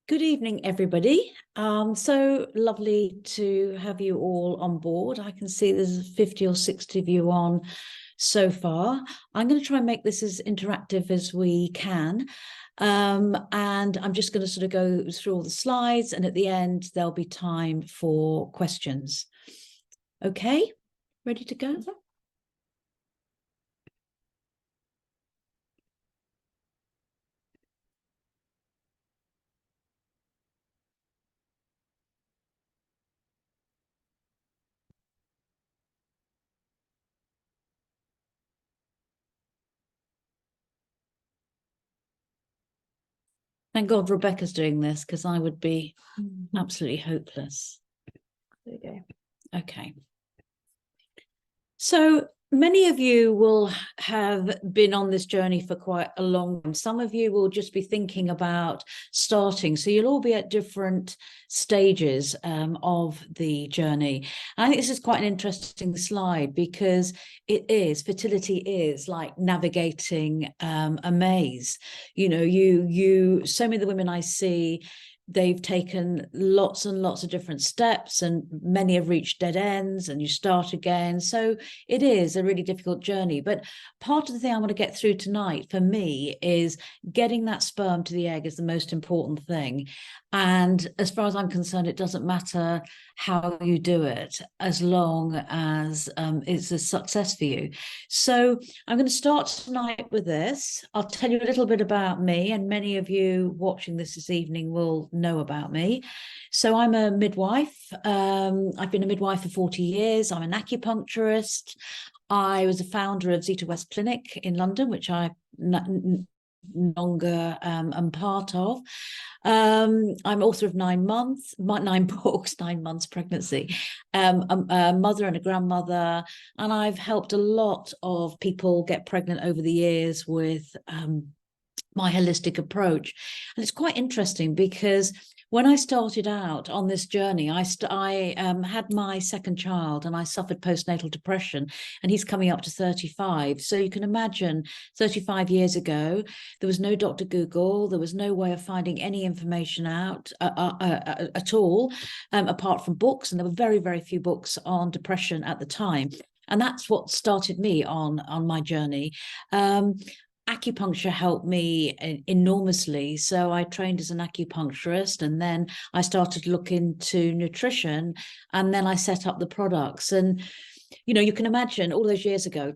Good evening, everybody. So lovely to have you all on board. I can see there's 50 or 60 of you on so far. I'm going to try and make this as interactive as we can. And I'm just going to sort of go through all the slides, and at the end, there'll be time for questions. Okay, ready to go? Thank God Rebecca's doing this, because I would be absolutely hopeless. There you go. Okay. So many of you will have been on this journey for quite a long time. Some of you will just be thinking about starting. So you'll all be at different stages of the journey. And I think this is quite an interesting slide, because fertility is like navigating a maze. You know, so many of the women I see, they've taken lots and lots of different steps, and many have reached dead ends, and you start again. So it is a really difficult journey. But part of the thing I want to get through tonight for me is getting that sperm to the egg is the most important thing. And as far as I'm concerned, it doesn't matter how you do it, as long as it's a success for you. So I'm going to start tonight with this. I'll tell you a little bit about me, and many of you watching this evening will know about me. So I'm a midwife. I've been a midwife for 40 years. I'm an acupuncturist. I was a founder of Zita West Clinic in London, which I no longer am part of. I'm author of 9 books, 9 months pregnancy, a mother and a grandmother, and I've helped a lot of people get pregnant over the years with my holistic approach. And it's quite interesting, because when I started out on this journey, I had my second child, and I suffered postnatal depression, and he's coming up to 35. So you can imagine 35 years ago, there was no Dr. Google, there was no way of finding any information out at all, apart from books. And there were very, very few books on depression at the time. And that's what started me on my journey. Acupuncture helped me enormously. So I trained as an acupuncturist, and then I started to look into nutrition, and then I set up the products. And, you know, you can imagine all those years ago,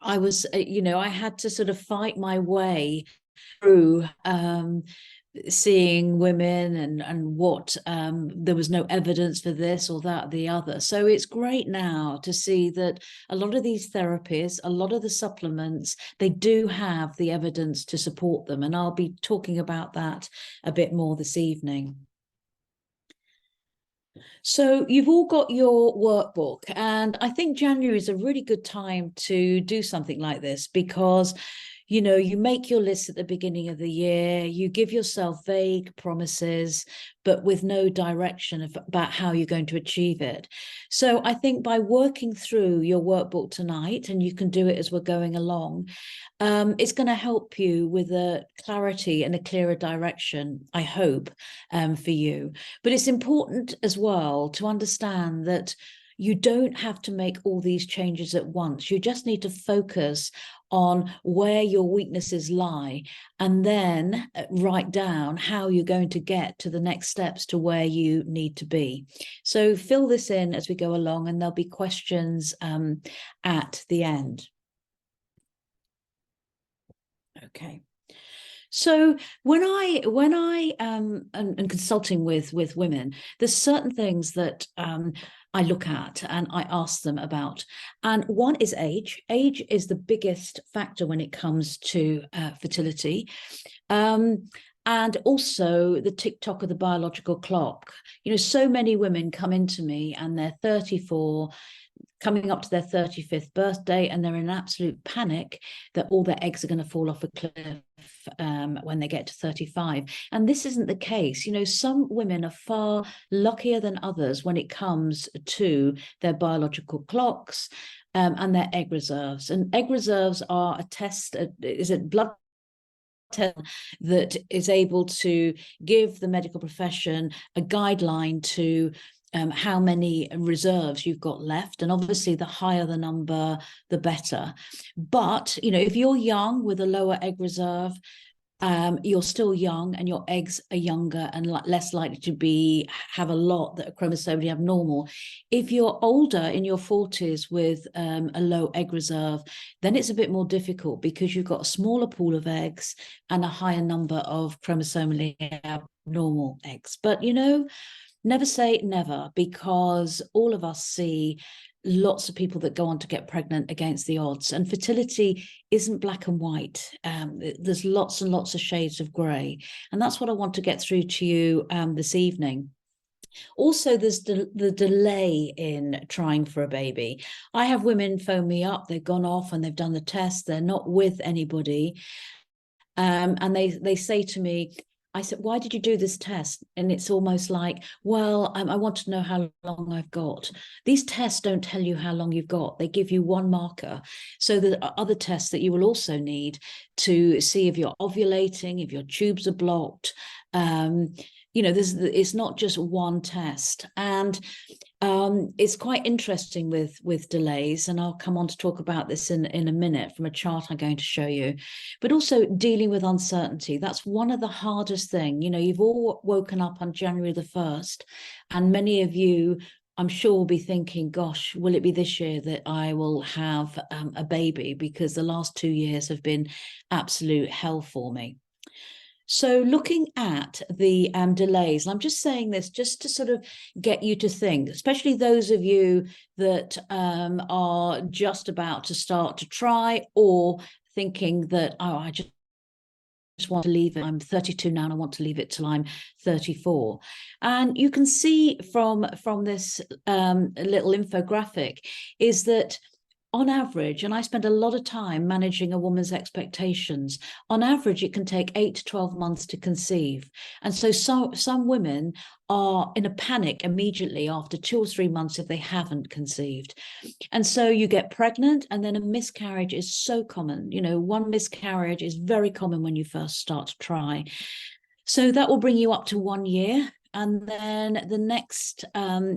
I was, I had to sort of fight my way through seeing women and what there was no evidence for this or that or the other. So it's great now to see that a lot of these therapies, a lot of the supplements, they do have the evidence to support them, and I'll be talking about that a bit more this evening. So you've all got your workbook, and I think January is a really good time to do something like this, because you know, you make your list at the beginning of the year, you give yourself vague promises, but with no direction about how you're going to achieve it. So I think by working through your workbook tonight, and you can do it as we're going along, it's going to help you with a clarity and a clearer direction, I hope, for you. But it's important as well to understand that you don't have to make all these changes at once. You just need to focus on where your weaknesses lie, and then write down how you're going to get to the next steps to where you need to be. So fill this in as we go along, and there'll be questions at the end. Okay. So when I am consulting with women, there's certain things that I look at and I ask them about. And one is age. Age is the biggest factor when it comes to fertility. And also the tick-tock of the biological clock. You know, so many women come into me and they're 34, coming up to their 35th birthday, and they're in absolute panic that all their eggs are going to fall off a cliff when they get to 35. And this isn't the case. You know, some women are far luckier than others when it comes to their biological clocks and their egg reserves. And egg reserves are a test, is a blood that is able to give the medical profession a guideline to how many reserves you've got left. And obviously the higher the number, the better. But, you know, if you're young with a lower egg reserve, you're still young and your eggs are younger and less likely to have a lot that are chromosomally abnormal. If you're older, in your 40s, with a low egg reserve, then it's a bit more difficult because you've got a smaller pool of eggs and a higher number of chromosomally abnormal eggs. But, you know, never say never, because all of us see lots of people that go on to get pregnant against the odds, and fertility isn't black and white. There's lots and lots of shades of grey, and that's what I want to get through to you this evening. Also, there's the delay in trying for a baby. I have women phone me up, they've gone off and they've done the test, they're not with anybody, and they say to me, I said, why did you do this test? And it's almost like, well, I want to know how long I've got. These tests don't tell you how long you've got. They give you one marker. So there are other tests that you will also need to see if you're ovulating, if your tubes are blocked. You know, it's not just one test. And it's quite interesting with delays, and I'll come on to talk about this in a minute from a chart I'm going to show you, but also dealing with uncertainty. That's one of the hardest things. You know, you've all woken up on January the 1st, and many of you, I'm sure, will be thinking, gosh, will it be this year that I will have a baby? Because the last 2 years have been absolute hell for me. So looking at the delays, and I'm just saying this just to sort of get you to think, especially those of you that are just about to start to try, or thinking that, oh, I just want to leave it. I'm 32 now and I want to leave it till I'm 34. And you can see from this little infographic is that on average, and I spend a lot of time managing a woman's expectations, on average, it can take 8 to 12 months to conceive. And so some women are in a panic immediately after 2 or 3 months if they haven't conceived. And so you get pregnant, and then a miscarriage is so common. You know, one miscarriage is very common when you first start to try. So that will bring you up to 1 year. And then the next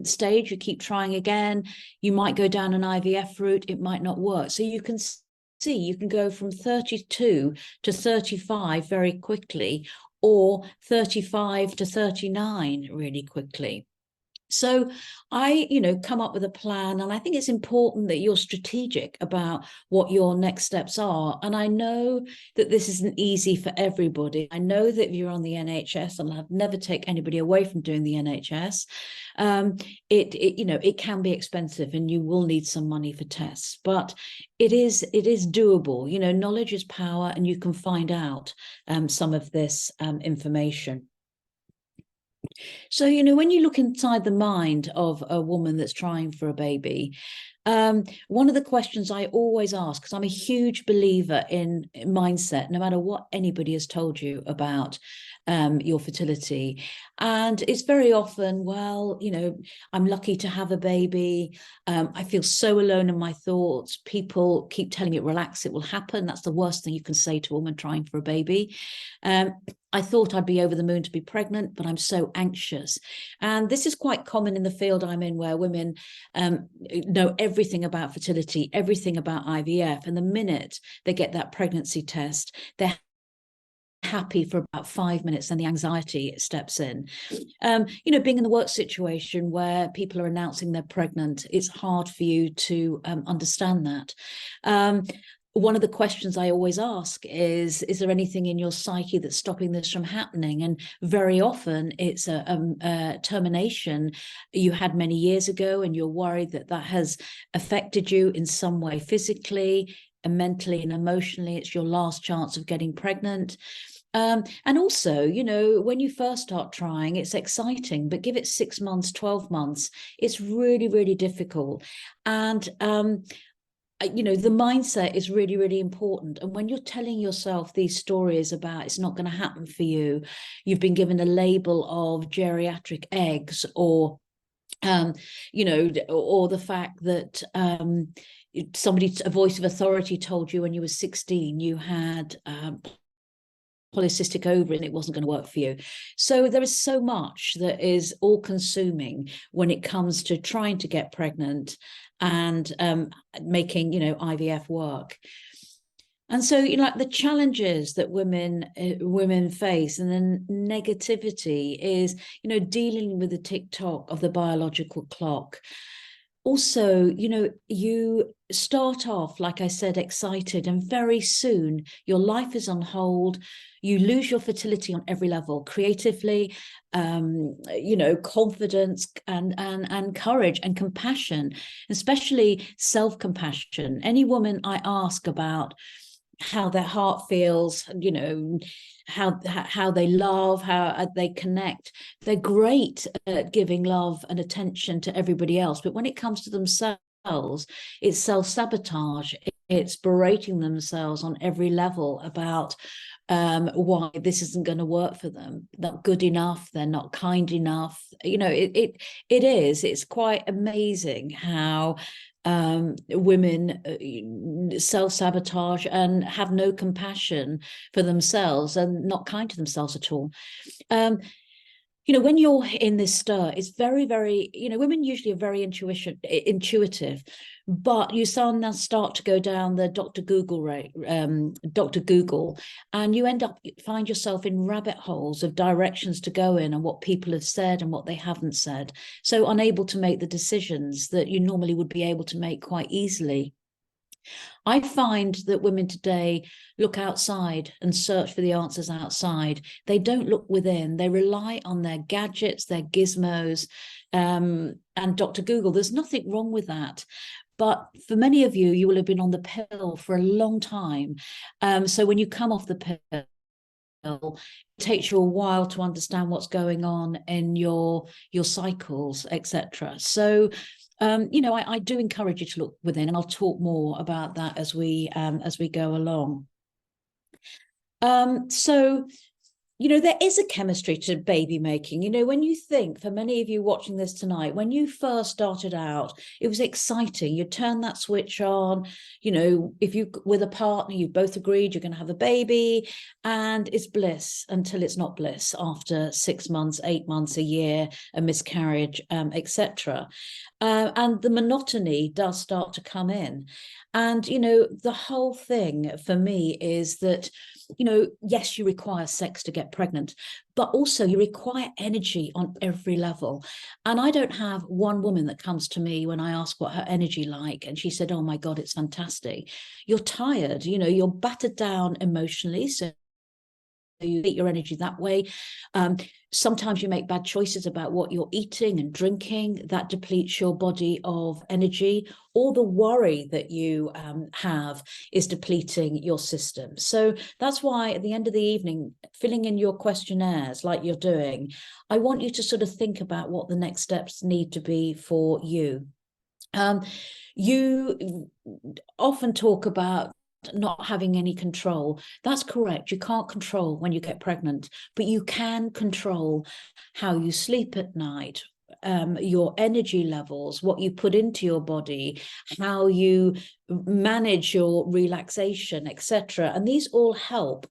stage, you keep trying again. You might go down an IVF route. It might not work. So you can see, you can go from 32 to 35 very quickly, or 35 to 39 really quickly. So I, you know, come up with a plan, and I think it's important that you're strategic about what your next steps are. And I know that this isn't easy for everybody. I know that if you're on the NHS, and I'd never take anybody away from doing the NHS, you know, it can be expensive, and you will need some money for tests, but it is doable. You know, knowledge is power, and you can find out some of this information. So, you know, when you look inside the mind of a woman that's trying for a baby, one of the questions I always ask, because I'm a huge believer in mindset, no matter what anybody has told you about your fertility. And it's very often, well, you know, I'm lucky to have a baby. I feel so alone in my thoughts. People keep telling me, relax, it will happen. That's the worst thing you can say to a woman trying for a baby. I thought I'd be over the moon to be pregnant, but I'm so anxious. And this is quite common in the field I'm in, where women know everything about fertility, everything about IVF. And the minute they get that pregnancy test, they're happy for about 5 minutes, and the anxiety steps in. You know, being in the work situation where people are announcing they're pregnant, it's hard for you to understand that. One of the questions I always ask is there anything in your psyche that's stopping this from happening? And very often it's a termination you had many years ago, and you're worried that that has affected you in some way, physically and mentally and emotionally. It's your last chance of getting pregnant. And also, you know, when you first start trying, it's exciting, but give it 6 months, 12 months, it's really, really difficult. And you know, the mindset is really, really important. And when you're telling yourself these stories about it's not going to happen for you, you've been given a label of geriatric eggs, or, you know, or the fact that a voice of authority told you when you were 16 you had polycystic ovary and it wasn't going to work for you. So there is so much that is all consuming when it comes to trying to get pregnant and making, you know, IVF work. And so, you know, like the challenges that women face and the negativity is, you know, dealing with the tick-tock of the biological clock. Also, you know, you start off, like I said, excited, and very soon your life is on hold. You lose your fertility on every level, creatively, you know, confidence and courage and compassion, especially self-compassion. Any woman I ask about how their heart feels, you know, how they love, how they connect, they're great at giving love and attention to everybody else, but when it comes to themselves, it's self-sabotage. It's berating themselves on every level about why this isn't going to work for them. Not good enough, they're not kind enough. You know, it's quite amazing how women self-sabotage and have no compassion for themselves and not kind to themselves at all. You know, when you're in this stir, it's very, very, you know, women usually are very intuitive, but you start to go down the Dr. Google, and you find yourself in rabbit holes of directions to go in and what people have said and what they haven't said. So unable to make the decisions that you normally would be able to make quite easily. I find that women today look outside and search for the answers outside. They don't look within. They rely on their gadgets, their gizmos, and Dr. Google. There's nothing wrong with that. But for many of you, you will have been on the pill for a long time. So when you come off the pill, it takes you a while to understand what's going on in your cycles, etc. So you know, I do encourage you to look within, and I'll talk more about that as we go along. So, you know, there is a chemistry to baby making. You know, when you think, for many of you watching this tonight, when you first started out, it was exciting. You turn that switch on, you know, if you with a partner, you both agreed you're going to have a baby, and it's bliss until it's not bliss after 6 months, 8 months, a year, a miscarriage, etc. And the monotony does start to come in. And, you know, the whole thing for me is that, you know, yes, you require sex to get pregnant, but also you require energy on every level. And I don't have one woman that comes to me when I ask what her energy like, and she said, oh my God, it's fantastic. You're tired, you know, you're battered down emotionally. So you get your energy that way. Sometimes you make bad choices about what you're eating and drinking. That depletes your body of energy. All the worry that you have is depleting your system. So that's why at the end of the evening, filling in your questionnaires like you're doing, I want you to sort of think about what the next steps need to be for you. You often talk about not having any control. That's correct. You can't control when you get pregnant, but you can control how you sleep at night, your energy levels, what you put into your body, how you manage your relaxation, etc. And these all help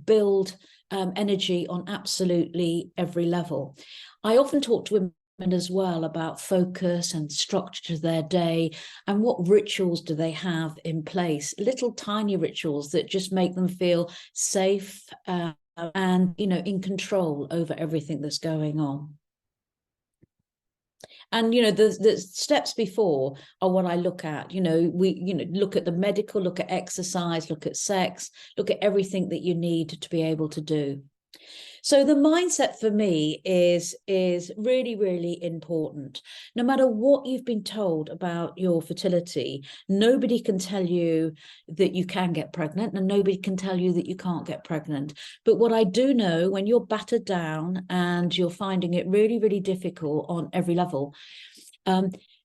build energy on absolutely every level. I often talk to women as well about focus and structure to their day, and what rituals do they have in place, little tiny rituals that just make them feel safe and, you know, in control over everything that's going on. And, you know, the steps before are what I look at. You know, look at the medical, look at exercise, look at sex, look at everything that you need to be able to do. So the mindset for me is really, really important. No matter what you've been told about your fertility, nobody can tell you that you can get pregnant, and nobody can tell you that you can't get pregnant. But what I do know, when you're battered down and you're finding it really, really difficult on every level,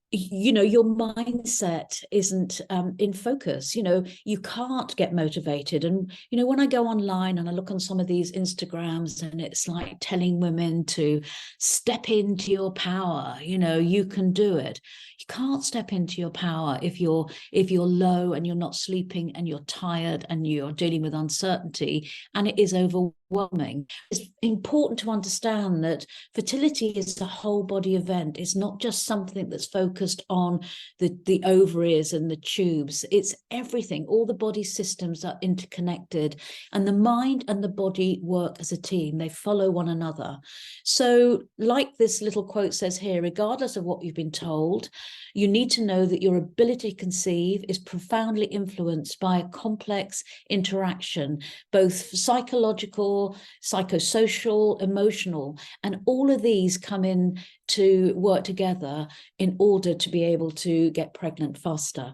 you know, your mindset isn't in focus. You know, you can't get motivated. And, you know, when I go online and I look on some of these Instagrams, and it's like telling women to step into your power, you know, you can do it. You can't step into your power if you're low and you're not sleeping and you're tired and you're dealing with uncertainty and it is overwhelming. overwhelming. It's important to understand that fertility is a whole body event. It's not just something that's focused on the ovaries and the tubes. It's everything. All the body systems are interconnected, and the mind and the body work as a team. They follow one another. So, like this little quote says here, regardless of what you've been told, you need to know that your ability to conceive is profoundly influenced by a complex interaction, both psychological, psychosocial, emotional, and all of these come in to work together in order to be able to get pregnant faster.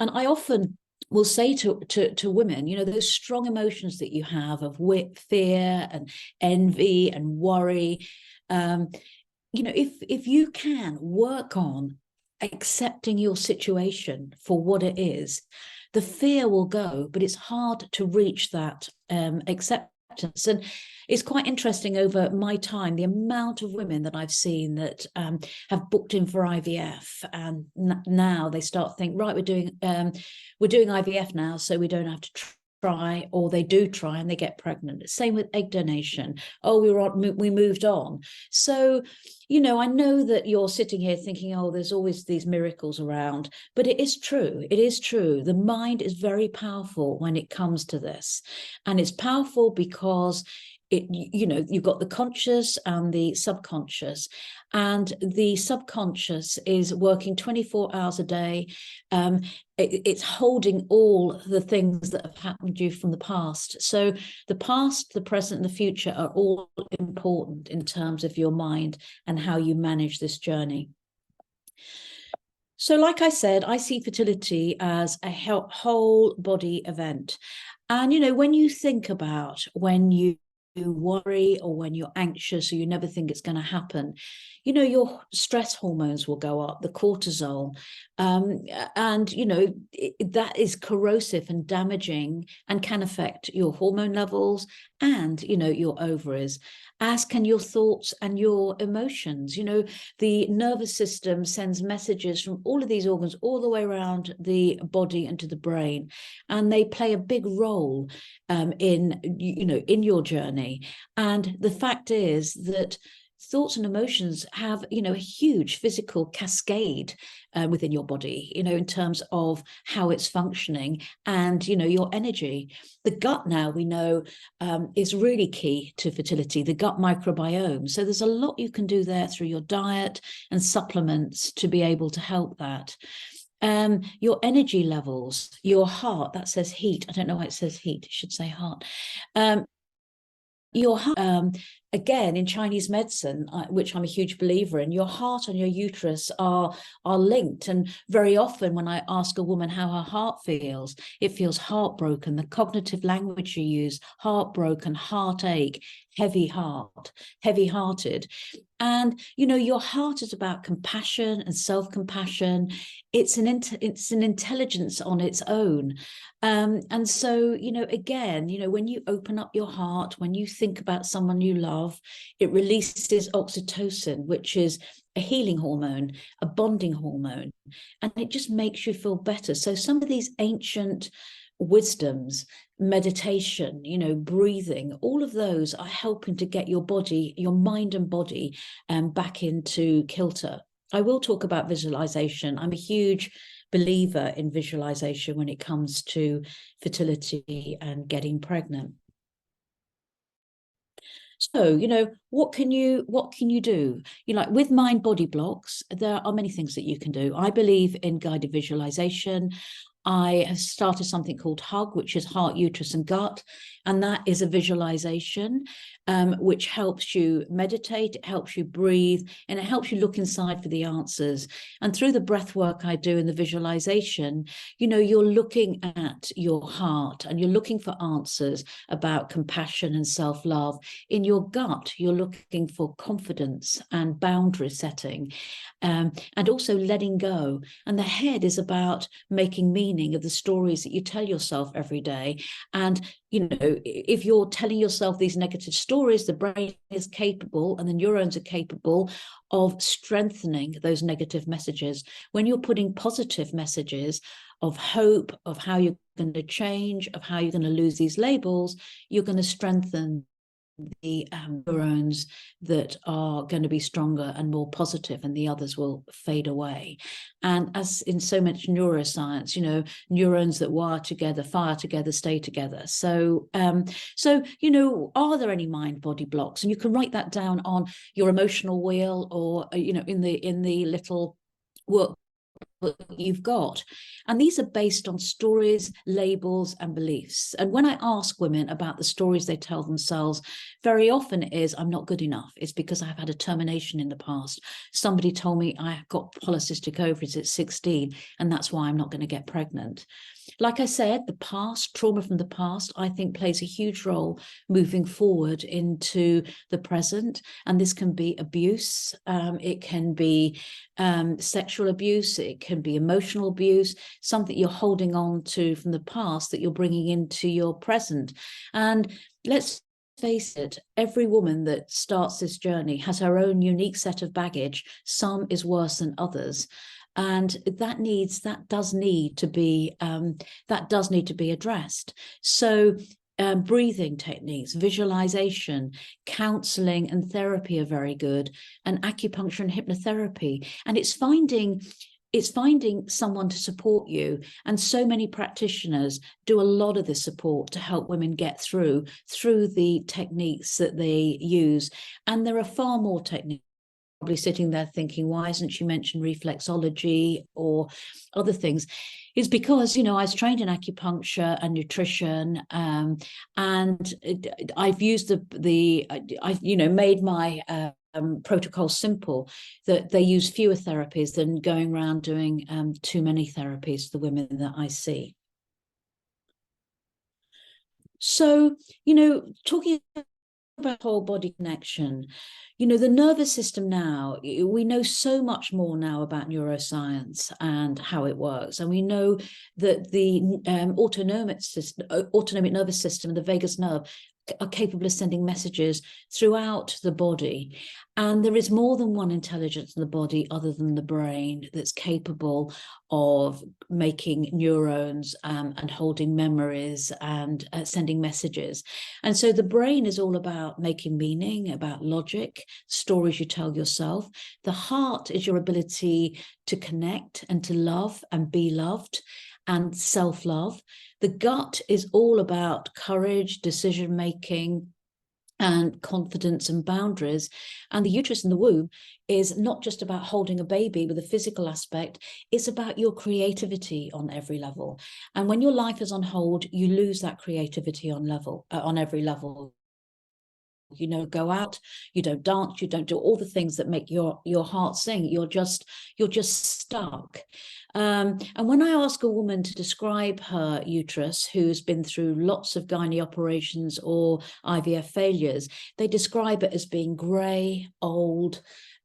And I often will say to women, you know, those strong emotions that you have of fear and envy and worry, you know, if you can work on accepting your situation for what it is, the fear will go, but it's hard to reach that acceptance. And it's quite interesting over my time, the amount of women that I've seen that have booked in for IVF, and now they start thinking, right, we're doing IVF now, so we don't have to try, or they do try and they get pregnant. Same with egg donation. Oh, we moved on. So, you know, I know that you're sitting here thinking, oh, there's always these miracles around, but it is true. It is true. The mind is very powerful when it comes to this, and it's powerful because you know, you've got the conscious and the subconscious, and the subconscious is working 24 hours a day. It's holding all the things that have happened to you from the past. So the past, the present, and the future are all important in terms of your mind and how you manage this journey. So, like I said, I see fertility as a whole body event. And, you know, when you think about when you worry or when you're anxious or you never think it's going to happen, you know, your stress hormones will go up, the cortisol, and you know, that is corrosive and damaging and can affect your hormone levels and, you know, your ovaries, as can your thoughts and your emotions. You know, the nervous system sends messages from all of these organs all the way around the body and to the brain, and they play a big role in, you know, in your journey. And the fact is that thoughts and emotions have, you know, a huge physical cascade within your body, you know, in terms of how it's functioning and, you know, your energy. The gut now, we know, is really key to fertility, the gut microbiome. So there's a lot you can do there through your diet and supplements to be able to help that. Your energy levels, your heart, that says heat. I don't know why it says heat. It should say heart. Your heart, again, in Chinese medicine, which I'm a huge believer in, your heart and your uterus are linked. And very often when I ask a woman how her heart feels, it feels heartbroken. The cognitive language you use, heartbroken, heartache, heavy-hearted. And, you know, your heart is about compassion and self-compassion. It's an intelligence on its own. And so, you know, again, you know, when you open up your heart, when you think about someone you love, it releases oxytocin, which is a healing hormone, a bonding hormone, and it just makes you feel better. So some of these ancient wisdoms, meditation, you know, breathing, all of those are helping to get your body, your mind and body back into kilter. I will talk about visualization. I'm a huge believer in visualization when it comes to fertility and getting pregnant. So, you know, what can you do? You know, like with mind body blocks, there are many things that you can do. I believe in guided visualization. I have started something called HUG, which is heart, uterus, and gut. And that is a visualization which helps you meditate, it helps you breathe, and it helps you look inside for the answers. And through the breath work I do in the visualization, you know, you're looking at your heart and you're looking for answers about compassion and self-love. In your gut, you're looking for confidence and boundary setting, and also letting go. And the head is about making meaning of the stories that you tell yourself every day. And, you know, if you're telling yourself these negative stories, the brain is capable and the neurons are capable of strengthening those negative messages. When you're putting positive messages of hope, of how you're going to change, of how you're going to lose these labels, you're going to strengthen the neurons that are going to be stronger and more positive, and the others will fade away. And as in so much neuroscience, neurons that wire together, fire together, stay together. So are there any mind-body blocks? And you can write that down on your emotional wheel, or in the little work you've got. And these are based on stories, labels, and beliefs. And when I ask women about the stories they tell themselves, very often it is, I'm not good enough. It's because I've had a termination in the past. Somebody told me I got polycystic ovaries at 16, and that's why I'm not going to get pregnant. Like I said, the past, trauma from the past, I think plays a huge role moving forward into the present. And this can be abuse. It can be sexual abuse. It can be emotional abuse, something you're holding on to from the past that you're bringing into your present. And let's face it, every woman that starts this journey has her own unique set of baggage. Some is worse than others. And that does need to be addressed. So breathing techniques, visualization, counseling and therapy are very good, and acupuncture and hypnotherapy. And it's finding someone to support you. And so many practitioners do a lot of this support to help women get through the techniques that they use. And there are far more techniques. Probably sitting there thinking, why hasn't she mentioned reflexology or other things? Is because, I was trained in acupuncture and nutrition, and I've used I've made my protocol simple, that they use fewer therapies than going around doing too many therapies for the women that I see. So, talking about whole body connection, the nervous system now, we know so much more now about neuroscience and how it works. And we know that the autonomic nervous system and the vagus nerve are capable of sending messages throughout the body. And there is more than one intelligence in the body other than the brain that's capable of making neurons and holding memories and sending messages. And so the brain is all about making meaning, about logic, stories you tell yourself. The heart is your ability to connect and to love and be loved and self-love. The gut is all about courage, decision-making, and confidence and boundaries. And the uterus in the womb is not just about holding a baby with a physical aspect, it's about your creativity on every level. And when your life is on hold, you lose that creativity on every level. Go out, you don't dance, you don't do all the things that make your heart sing. You're just stuck. And when I ask a woman to describe her uterus, who's been through lots of gynae operations or IVF failures, they describe it as being grey, old,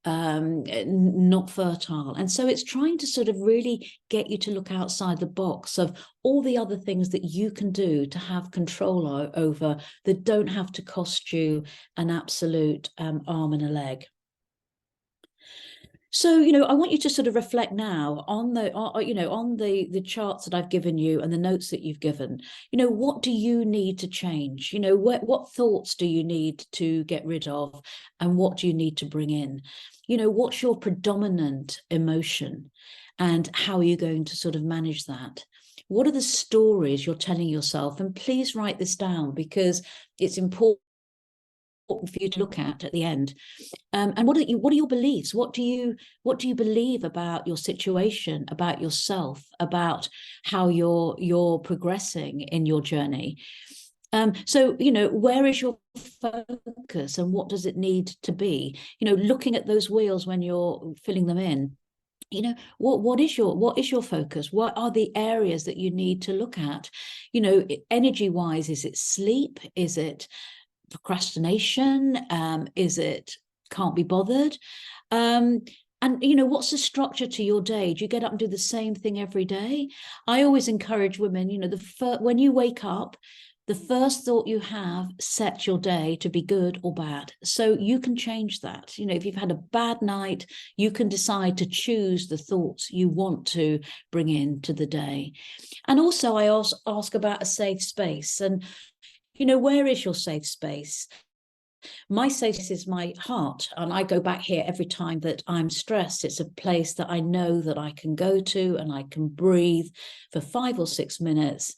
not fertile. And so it's trying to sort of really get you to look outside the box of all the other things that you can do to have control over, that don't have to cost you an absolute arm and a leg. So, I want you to sort of reflect now on the charts that I've given you and the notes that you've given. What do you need to change? What thoughts do you need to get rid of, and what do you need to bring in? What's your predominant emotion, and how are you going to sort of manage that? What are the stories you're telling yourself? And please write this down, because it's important for you to look at the end. And what are your beliefs? What do you believe about your situation, about yourself, about how you're progressing in your journey? So where is your focus, and what does it need to be? Looking at those wheels when you're filling them in. What is your focus? What are the areas that you need to look at? Energy wise, is it sleep? Is it procrastination? Is it can't be bothered? And what's the structure to your day? Do you get up and do the same thing every day? I always encourage women, when you wake up, the first thought you have sets your day to be good or bad. So you can change that. If you've had a bad night, you can decide to choose the thoughts you want to bring into the day. And also I ask about a safe space. And where is your safe space? My safe is my heart, and I go back here every time that I'm stressed. It's a place that I know that I can go to, and I can breathe for 5 or 6 minutes,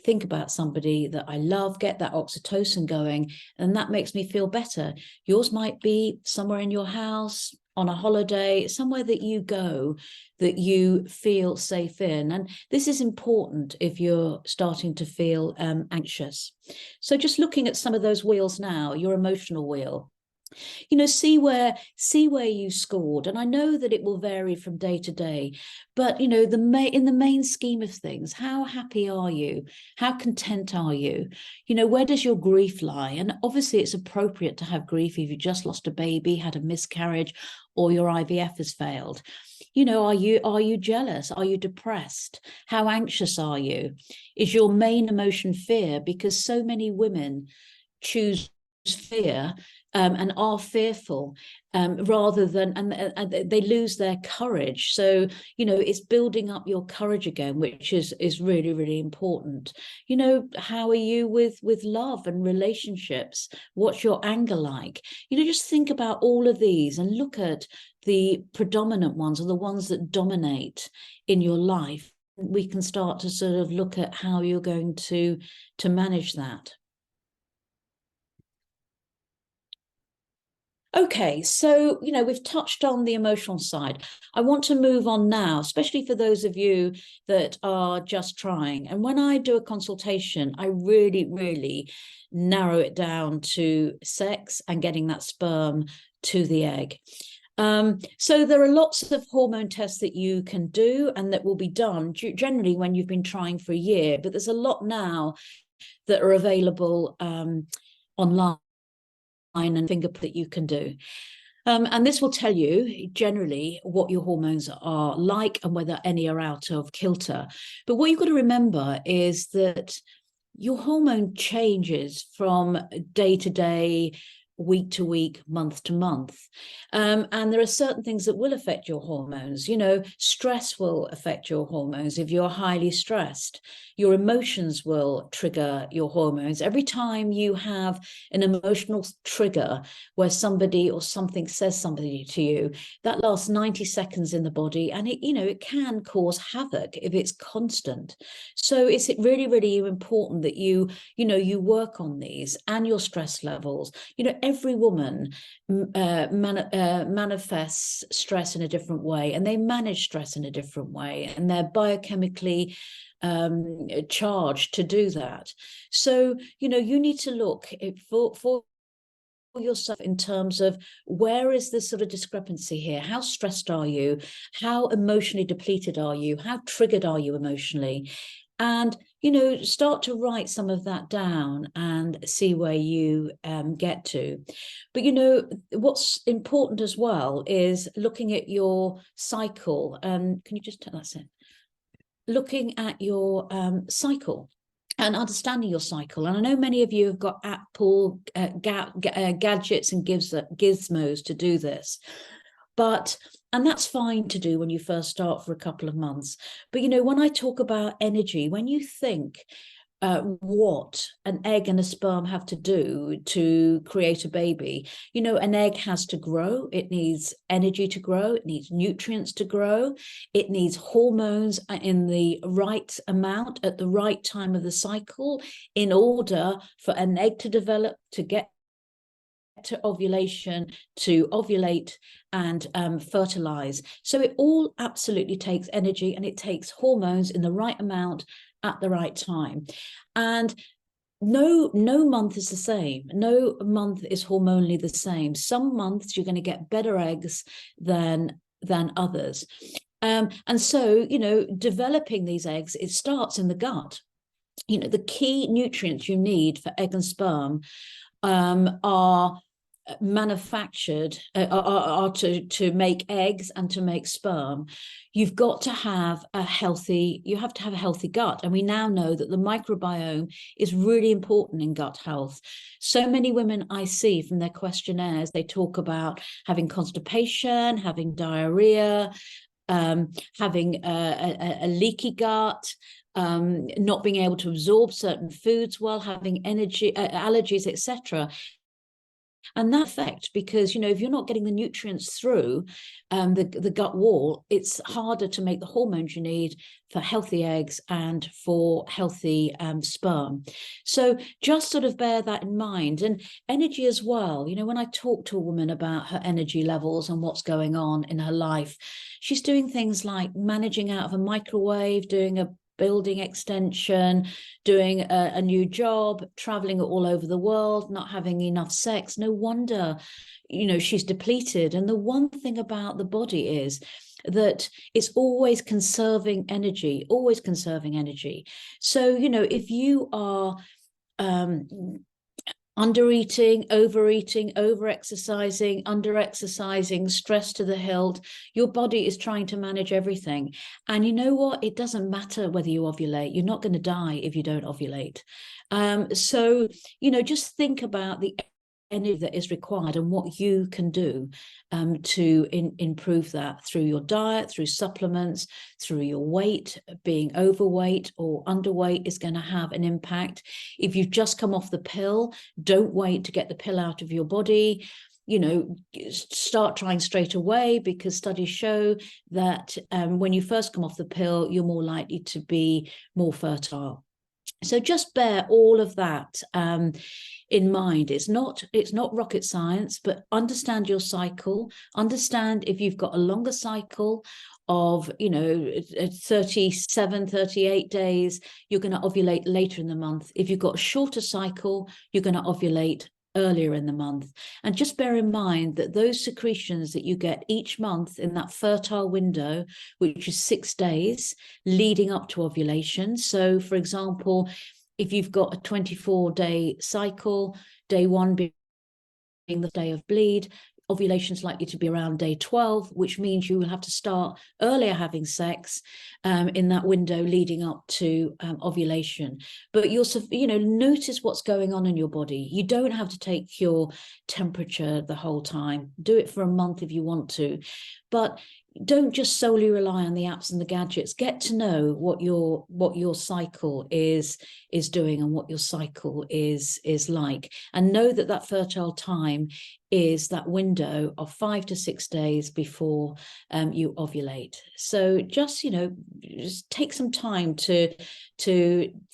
think about somebody that I love, get that oxytocin going, and that makes me feel better. Yours might be somewhere in your house, on a holiday, somewhere that you go that you feel safe in. And this is important if you're starting to feel anxious. So just looking at some of those wheels now, your emotional wheel, see where you scored. And I know that it will vary from day to day, but in the main scheme of things, how happy are you? How content are you? Where does your grief lie? And obviously it's appropriate to have grief if you just lost a baby, had a miscarriage, or your IVF has failed. Are you jealous? Are you depressed? How anxious are you? Is your main emotion fear? Because so many women choose fear and are fearful rather than, and they lose their courage. So it's building up your courage again, which is really, really important. How are you with love and relationships? What's your anger like? Just think about all of these and look at the predominant ones, or the ones that dominate in your life. We can start to sort of look at how you're going to manage that. Okay, so, we've touched on the emotional side. I want to move on now, especially for those of you that are just trying. And when I do a consultation, I really, really narrow it down to sex and getting that sperm to the egg. So there are lots of hormone tests that you can do and that will be done generally when you've been trying for a year, but there's a lot now that are available online and fingerprint that you can do. And this will tell you generally what your hormones are like and whether any are out of kilter. But what you've got to remember is that your hormone changes from day to day, week to week, month to month. And there are certain things that will affect your hormones. Stress will affect your hormones. If you're highly stressed, your emotions will trigger your hormones. Every time you have an emotional trigger where somebody or something says something to you, that lasts 90 seconds in the body, and it can cause havoc if it's constant. So it's really, really important that you work on these and your stress levels. Every woman manifests stress in a different way, and they manage stress in a different way, and they're biochemically charged to do that. So you need to look for yourself in terms of where is this sort of discrepancy here? How stressed are you? How emotionally depleted are you? How triggered are you emotionally? And start to write some of that down and see where you get to. But what's important as well is looking at your cycle. Can you just tell us it? Looking at your cycle and understanding your cycle. And I know many of you have got Apple gadgets and gizmos to do this. And that's fine to do when you first start for a couple of months. But, when I talk about energy, when you think what an egg and a sperm have to do to create a baby, an egg has to grow. It needs energy to grow. It needs nutrients to grow. It needs hormones in the right amount at the right time of the cycle in order for an egg to develop, to get to ovulation, to ovulate and fertilize. So it all absolutely takes energy, and it takes hormones in the right amount at the right time. And no month is the same. No month is hormonally the same. Some months you're going to get better eggs than others. And so, developing these eggs, it starts in the gut. The key nutrients you need for egg and sperm are manufactured are to make eggs and to make sperm. You have to have a healthy gut. And we now know that the microbiome is really important in gut health. So many women I see from their questionnaires, they talk about having constipation, having diarrhea, having a leaky gut, not being able to absorb certain foods well, having allergies, etc. And that affects, because, you know, if you're not getting the nutrients through the gut wall, it's harder to make the hormones you need for healthy eggs and for healthy sperm. So just sort of bear that in mind. And energy as well. You know, when I talk to a woman about her energy levels and what's going on in her life, she's doing things like managing out of a microwave, doing a building extension, doing a new job, traveling all over the world, not having enough sex. No wonder, you know, she's depleted. And the one thing about the body is that it's always conserving energy, always conserving energy. So, you know, if you are under-eating, overeating, over-exercising, under-exercising, stress to the hilt, your body is trying to manage everything. And you know what? It doesn't matter whether you ovulate. You're not going to die if you don't ovulate. So, you know, just think about the energy that is required and what you can do to improve that through your diet, through supplements, through your weight. Being overweight or underweight is going to have an impact. If you've just come off the pill, don't wait to get the pill out of your body. You know, start trying straight away, because studies show that when you first come off the pill, you're more likely to be more fertile. So just bear all of that in mind. It's not rocket science, but understand your cycle. Understand if you've got a longer cycle of, you know, 37, 38 days, you're going to ovulate later in the month. If you've got a shorter cycle, you're going to ovulate earlier in the month. And just bear in mind that those secretions that you get each month in that fertile window, which is 6 days leading up to ovulation. So for example, if you've got a 24-day cycle, day 1 being the day of bleed, ovulation is likely to be around day 12, which means you will have to start earlier having sex in that window leading up to ovulation. But you'll, you know, notice what's going on in your body. You don't have to take your temperature the whole time. Do it for a month if you want to, but don't just solely rely on the apps and the gadgets. Get to know what your cycle is doing and what your cycle is like, and know that that fertile time is that window of 5 to 6 days before you ovulate. So just, you know, just take some time to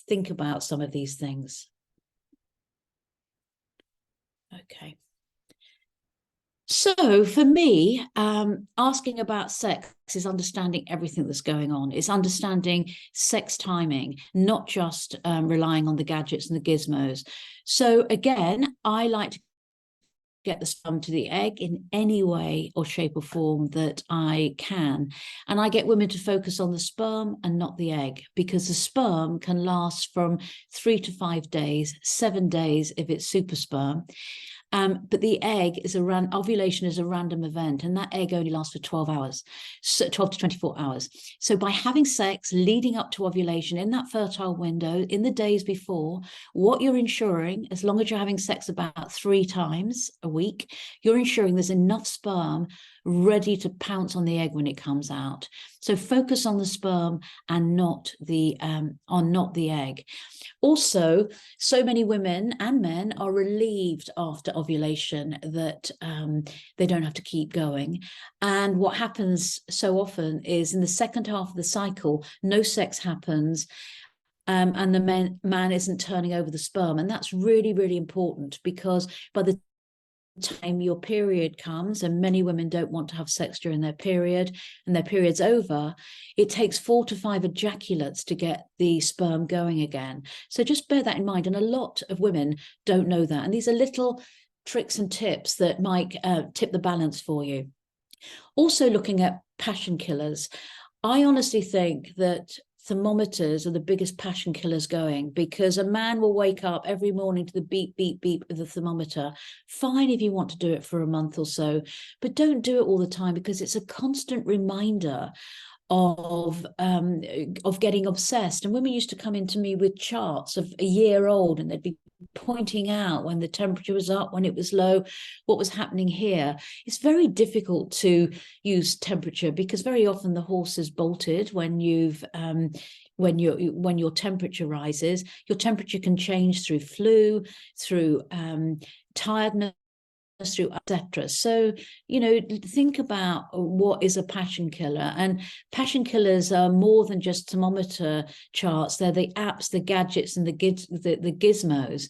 think about some of these things. Okay. So for me, asking about sex is understanding everything that's going on. It's understanding sex timing, not just relying on the gadgets and the gizmos. So again, I like to get the sperm to the egg in any way or shape or form that I can. And I get women to focus on the sperm and not the egg, because the sperm can last from 3 to 5 days, 7 days if it's super sperm. But the egg is ovulation is a random event, and that egg only lasts for 12 hours, so 12 to 24 hours. So by having sex leading up to ovulation in that fertile window, in the days before, what you're ensuring, as long as you're having sex about 3 times a week, you're ensuring there's enough sperm ready to pounce on the egg when it comes out. So focus on the sperm and not the egg. Also, so many women and men are relieved after ovulation that they don't have to keep going. And what happens so often is in the second half of the cycle, no sex happens. And the man isn't turning over the sperm. And that's really, really important, because by the time your period comes, and many women don't want to have sex during their period, and their period's over, it takes 4 to 5 ejaculates to get the sperm going again. So just bear that in mind. And a lot of women don't know that. And these are little tricks and tips that might tip the balance for you. Also, looking at passion killers, I honestly think that thermometers are the biggest passion killers going, because a man will wake up every morning to the beep, beep, beep of the thermometer. Fine if you want to do it for a month or so, but don't do it all the time, because it's a constant reminder of getting obsessed. And women used to come into me with charts of a year old, and they'd be pointing out when the temperature was up, when it was low, what was happening here. It's very difficult to use temperature, because very often the horse is bolted when you've when your temperature rises. Your temperature can change through flu, through tiredness, through, etc. So, you know, think about what is a passion killer. And passion killers are more than just thermometer charts. They're the apps, the gadgets, and the gizmos.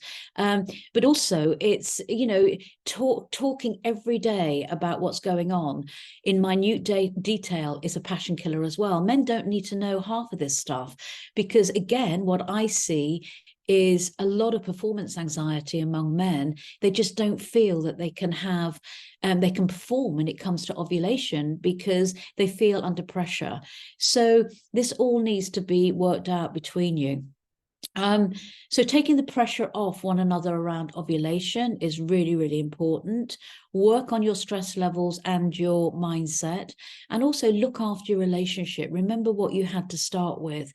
But also it's, you know, talking every day about what's going on in minute detail is a passion killer as well. Men don't need to know half of this stuff, because again, what I see is a lot of performance anxiety among men. They just don't feel that they can have, they can perform when it comes to ovulation because they feel under pressure. So this all needs to be worked out between you. So taking the pressure off one another around ovulation is really, really important. Work on your stress levels and your mindset, and also look after your relationship. Remember what you had to start with.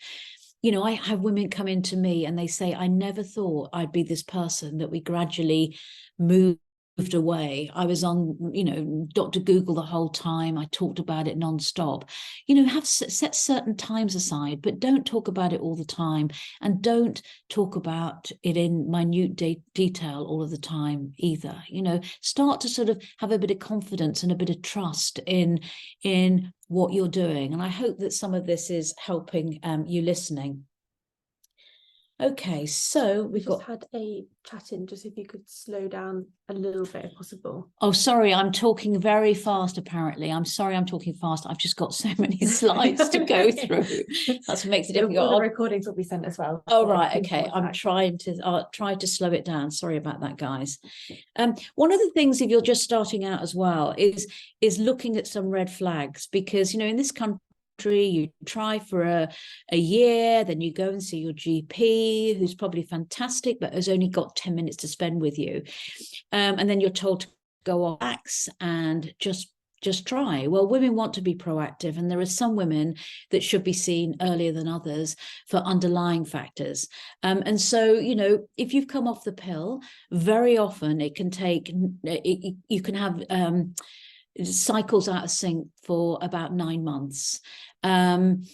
You know, I have women come into me and they say, I never thought I'd be this person that we gradually moved away. I was on, you know, Dr. Google the whole time. I talked about it nonstop. You know, have set certain times aside, but don't talk about it all the time, and don't talk about it in minute detail all of the time either. You know, start to sort of have a bit of confidence and a bit of trust in what you're doing. And I hope that some of this is helping you listening. Okay, so we've just had a chat in, just if you could slow down a little bit if possible. Oh, sorry, I'm talking very fast, apparently. I'm sorry I'm talking fast. I've just got so many slides to go through. That's what makes it difficult. All the recordings will be sent as well. Oh, right, okay. I'm trying to try to slow it down. Sorry about that, guys. One of the things, if you're just starting out as well, is looking at some red flags, because, you know, in this country, you try for a year, then you go and see your GP, who's probably fantastic, but has only got 10 minutes to spend with you. And then you're told to go on X and just try. Well, women want to be proactive, and there are some women that should be seen earlier than others for underlying factors. And so, you know, if you've come off the pill, very often it can take, you can have cycles out of sync for about 9 months. And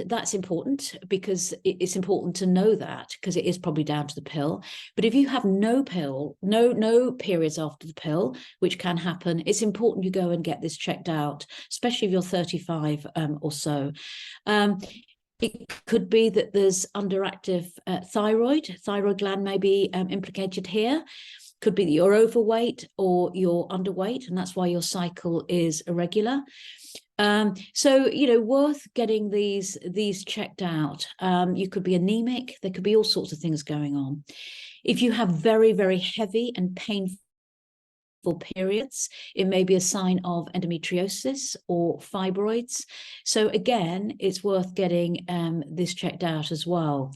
that's important, because it's important to know that, because it is probably down to the pill. But if you have no periods after the pill, which can happen, it's important you go and get this checked out, especially if you're 35 or so. It could be that there's underactive thyroid gland may be implicated here. Could be that you're overweight or you're underweight, and that's why your cycle is irregular. So, you know, worth getting these checked out. You could be anemic. There could be all sorts of things going on. If you have very, very heavy and painful periods, it may be a sign of endometriosis or fibroids. So again, it's worth getting this checked out as well.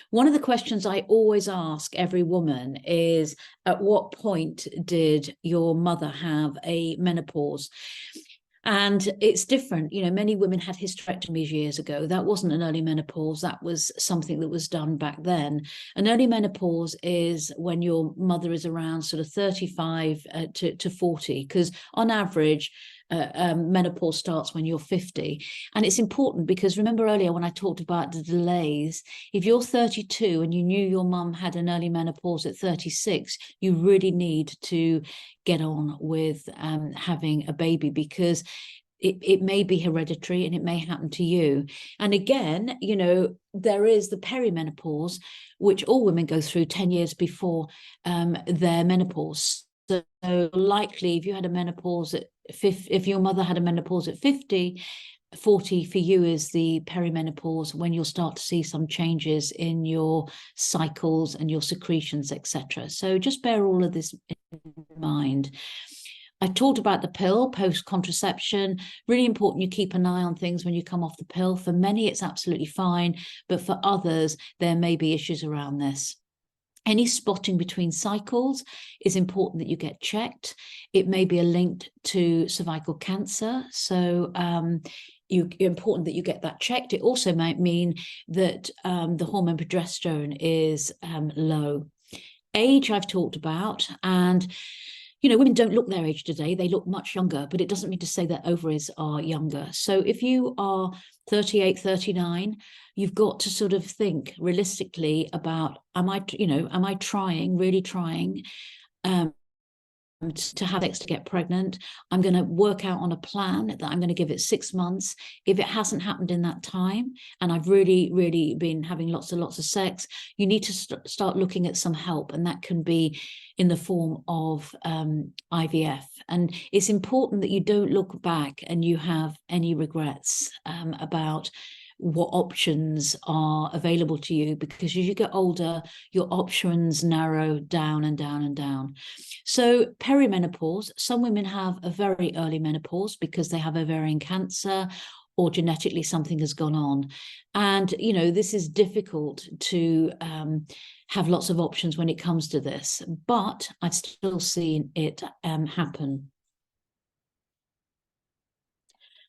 One of the questions I always ask every woman is, at what point did your mother have a menopause? And it's different. You know, many women had hysterectomies years ago. That wasn't an early menopause. That was something that was done back then. An early menopause is when your mother is around sort of 35 to 40, because on average, menopause starts when you're 50. And it's important because, remember earlier when I talked about the delays, if you're 32 and you knew your mum had an early menopause at 36, you really need to get on with having a baby, because it may be hereditary and it may happen to you. And again, you know, there is the perimenopause, which all women go through 10 years before their menopause. So likely, if you had a menopause at if your mother had a menopause at 50, 40 for you is the perimenopause, when you'll start to see some changes in your cycles and your secretions, etc. So just bear all of this in mind. I talked about the pill, post-contraception. Really important you keep an eye on things when you come off the pill. For many, it's absolutely fine, but for others, there may be issues around this. Any spotting between cycles is important that you get checked. It may be a link to cervical cancer, so important that you get that checked. It also might mean that the hormone progesterone is low. Age, I've talked about, and you know, women don't look their age today, they look much younger, but it doesn't mean to say that ovaries are younger. So if you are 38, 39, you've got to sort of think realistically about, am I trying, really trying to have sex to get pregnant. I'm going to work out on a plan that I'm going to give it 6 months. If it hasn't happened in that time, and I've really been having lots and lots of sex, you need to start looking at some help, and that can be in the form of IVF. And it's important that you don't look back and you have any regrets about what options are available to you, because as you get older, your options narrow down and down and down. So perimenopause, some women have a very early menopause because they have ovarian cancer or genetically something has gone on. And, you know, this is difficult to have lots of options when it comes to this, but I've still seen it happen.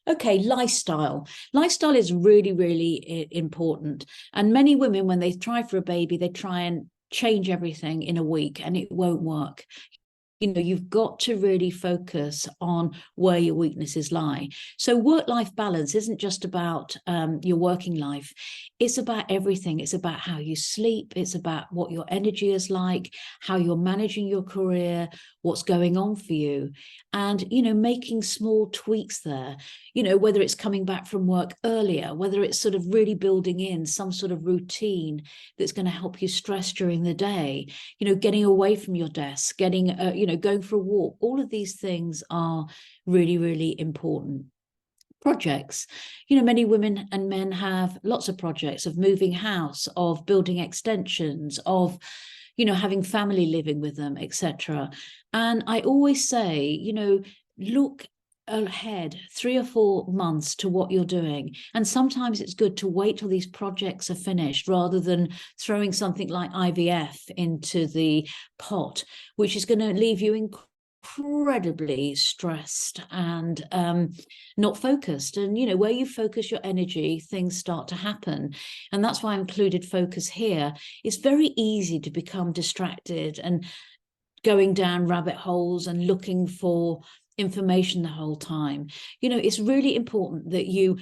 Okay, lifestyle. Lifestyle is really important. And many women, when they try for a baby, they try and change everything in a week, and it won't work. You know, you've got to really focus on where your weaknesses lie. So work-life balance isn't just about your working life. It's about everything. It's about how you sleep. It's about what your energy is like, how you're managing your career, what's going on for you. And, you know, making small tweaks there, you know, whether it's coming back from work earlier, whether it's sort of really building in some sort of routine that's going to help you stress during the day, you know, getting away from your desk, getting, you know, going for a walk. All of these things are really important. Projects, you know, many women and men have lots of projects of moving house, of building extensions, of, you know, having family living with them, etc. And I always say, you know, look ahead 3 or 4 months to what you're doing. And sometimes it's good to wait till these projects are finished rather than throwing something like IVF into the pot, which is going to leave you incredibly stressed and not focused. And, you know, where you focus your energy, things start to happen. And that's why I included focus here. It's very easy to become distracted and going down rabbit holes and looking for information the whole time. You know, it's really important that you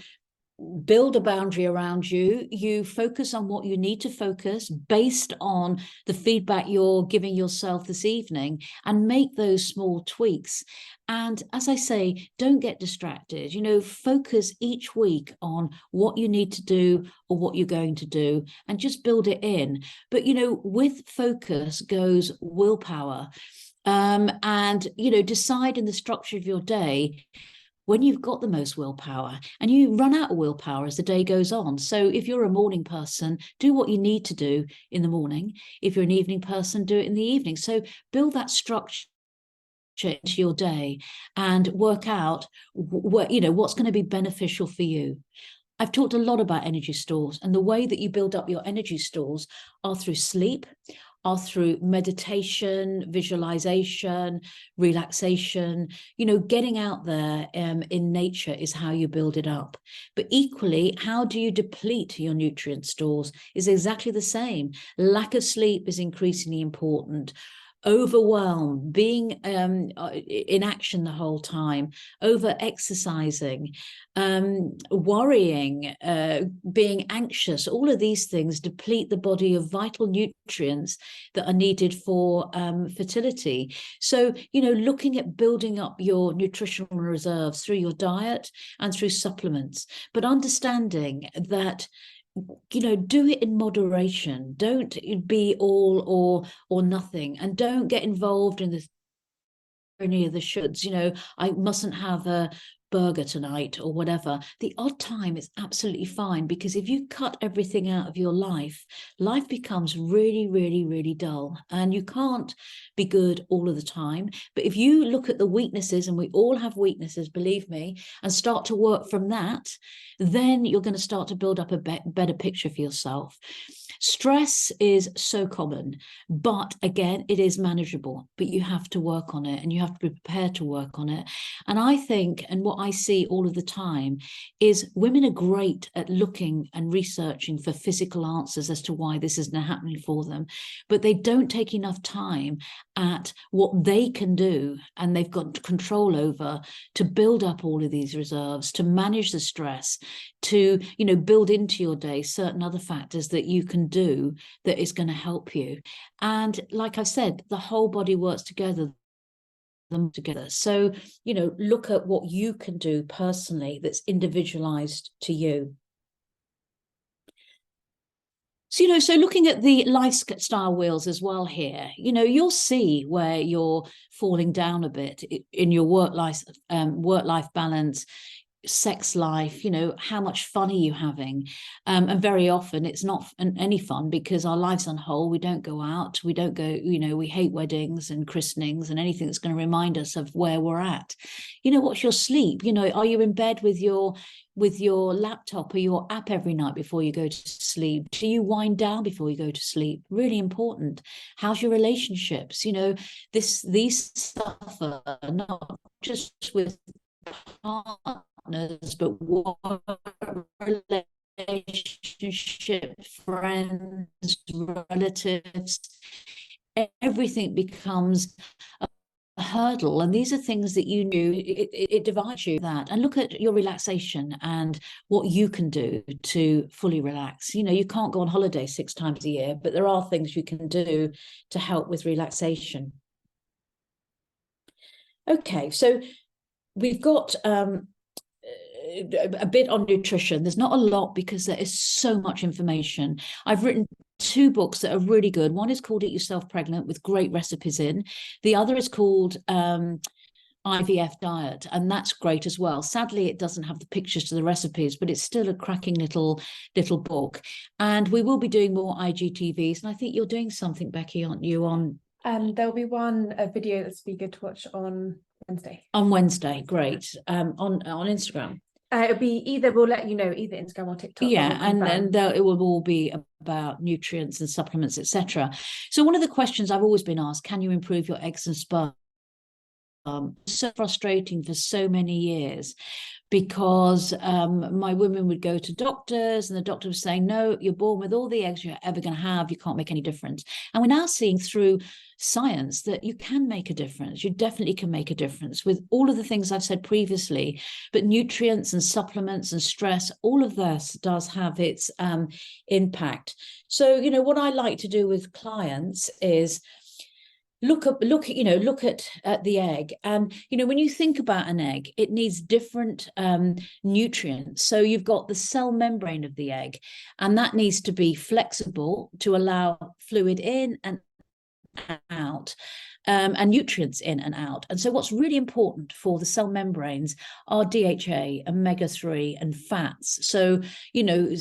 build a boundary around you. You focus on what you need to focus based on the feedback you're giving yourself this evening, and make those small tweaks. And as I say, don't get distracted. You know, focus each week on what you need to do or what you're going to do, and just build it in. But, you know, with focus goes willpower. And, you know, decide in the structure of your day when you've got the most willpower, and you run out of willpower as the day goes on. So if you're a morning person, do what you need to do in the morning. If you're an evening person, do it in the evening. So build that structure into your day and work out what, you know, what's going to be beneficial for you. I've talked a lot about energy stores, and the way that you build up your energy stores are through sleep, are through meditation, visualization, relaxation. You know, getting out there in nature is how you build it up. But equally, how do you deplete your nutrient stores is exactly the same. Lack of sleep is increasingly important. Overwhelm, being in action the whole time, over exercising, worrying, being anxious, all of these things deplete the body of vital nutrients that are needed for fertility. So, you know, looking at building up your nutritional reserves through your diet and through supplements, but understanding that, you know, do it in moderation. Don't be all or nothing, and don't get involved in any of the shoulds. You know, I mustn't have a burger tonight or whatever. The odd time is absolutely fine, because if you cut everything out of your life, life becomes really dull, and you can't be good all of the time. But if you look at the weaknesses, and we all have weaknesses, believe me, and start to work from that, then you're going to start to build up a better picture for yourself. Stress is so common, but again, it is manageable, but you have to work on it, and you have to be prepared to work on it. And I think, and what I see all of the time, is women are great at looking and researching for physical answers as to why this isn't happening for them, but they don't take enough time at what they can do, and they've got control over, to build up all of these reserves, to manage the stress, to, you know, build into your day certain other factors that you can do that is going to help you. And like I said, the whole body works together. them together. So, you know, look at what you can do personally that's individualized to you. So, you know, so looking at the lifestyle wheels as well here, you know, you'll see where you're falling down a bit in your work life balance, sex life, you know, how much fun are you having? And very often it's not any fun, because our lives on whole, we don't go out, we don't go, you know, we hate weddings and christenings and anything that's going to remind us of where we're at. You know, what's your sleep? You know, are you in bed with your laptop or your app every night before you go to sleep? Do you wind down before you go to sleep? Really important. How's your relationships? You know, these suffer not just with partners, but what relationships, friends, relatives, everything becomes a hurdle. And these are things that you knew, it divides you that. And look at your relaxation and what you can do to fully relax. You know, you can't go on holiday 6 times a year, but there are things you can do to help with relaxation. Okay, so we've got a bit on nutrition. There's not a lot because there is so much information. I've written 2 books that are really good. One is called Eat Yourself Pregnant, with great recipes in. The other is called IVF Diet, and that's great as well. Sadly, it doesn't have the pictures to the recipes, but it's still a cracking little book. And we will be doing more IGTVs, and I think you're doing something, Becky, aren't you, on... There'll be a video that's be good to watch on Wednesday. On Wednesday, great. On Instagram. It'll be either, we'll let you know, either Instagram or TikTok. Yeah, and it will all be about nutrients and supplements, etc. So one of the questions I've always been asked, can you improve your eggs and sperm? So frustrating for so many years, because my women would go to doctors and the doctor was saying, no, you're born with all the eggs you're ever going to have, you can't make any difference. And we're now seeing through science that you can make a difference. You definitely can make a difference with all of the things I've said previously, but nutrients and supplements and stress, all of this does have its impact. So, you know, what I like to do with clients is look at the egg. And you know, when you think about an egg, it needs different nutrients. So you've got the cell membrane of the egg, and that needs to be flexible to allow fluid in and out, and nutrients in and out. And so what's really important for the cell membranes are DHA, omega-3 and fats. So, you know,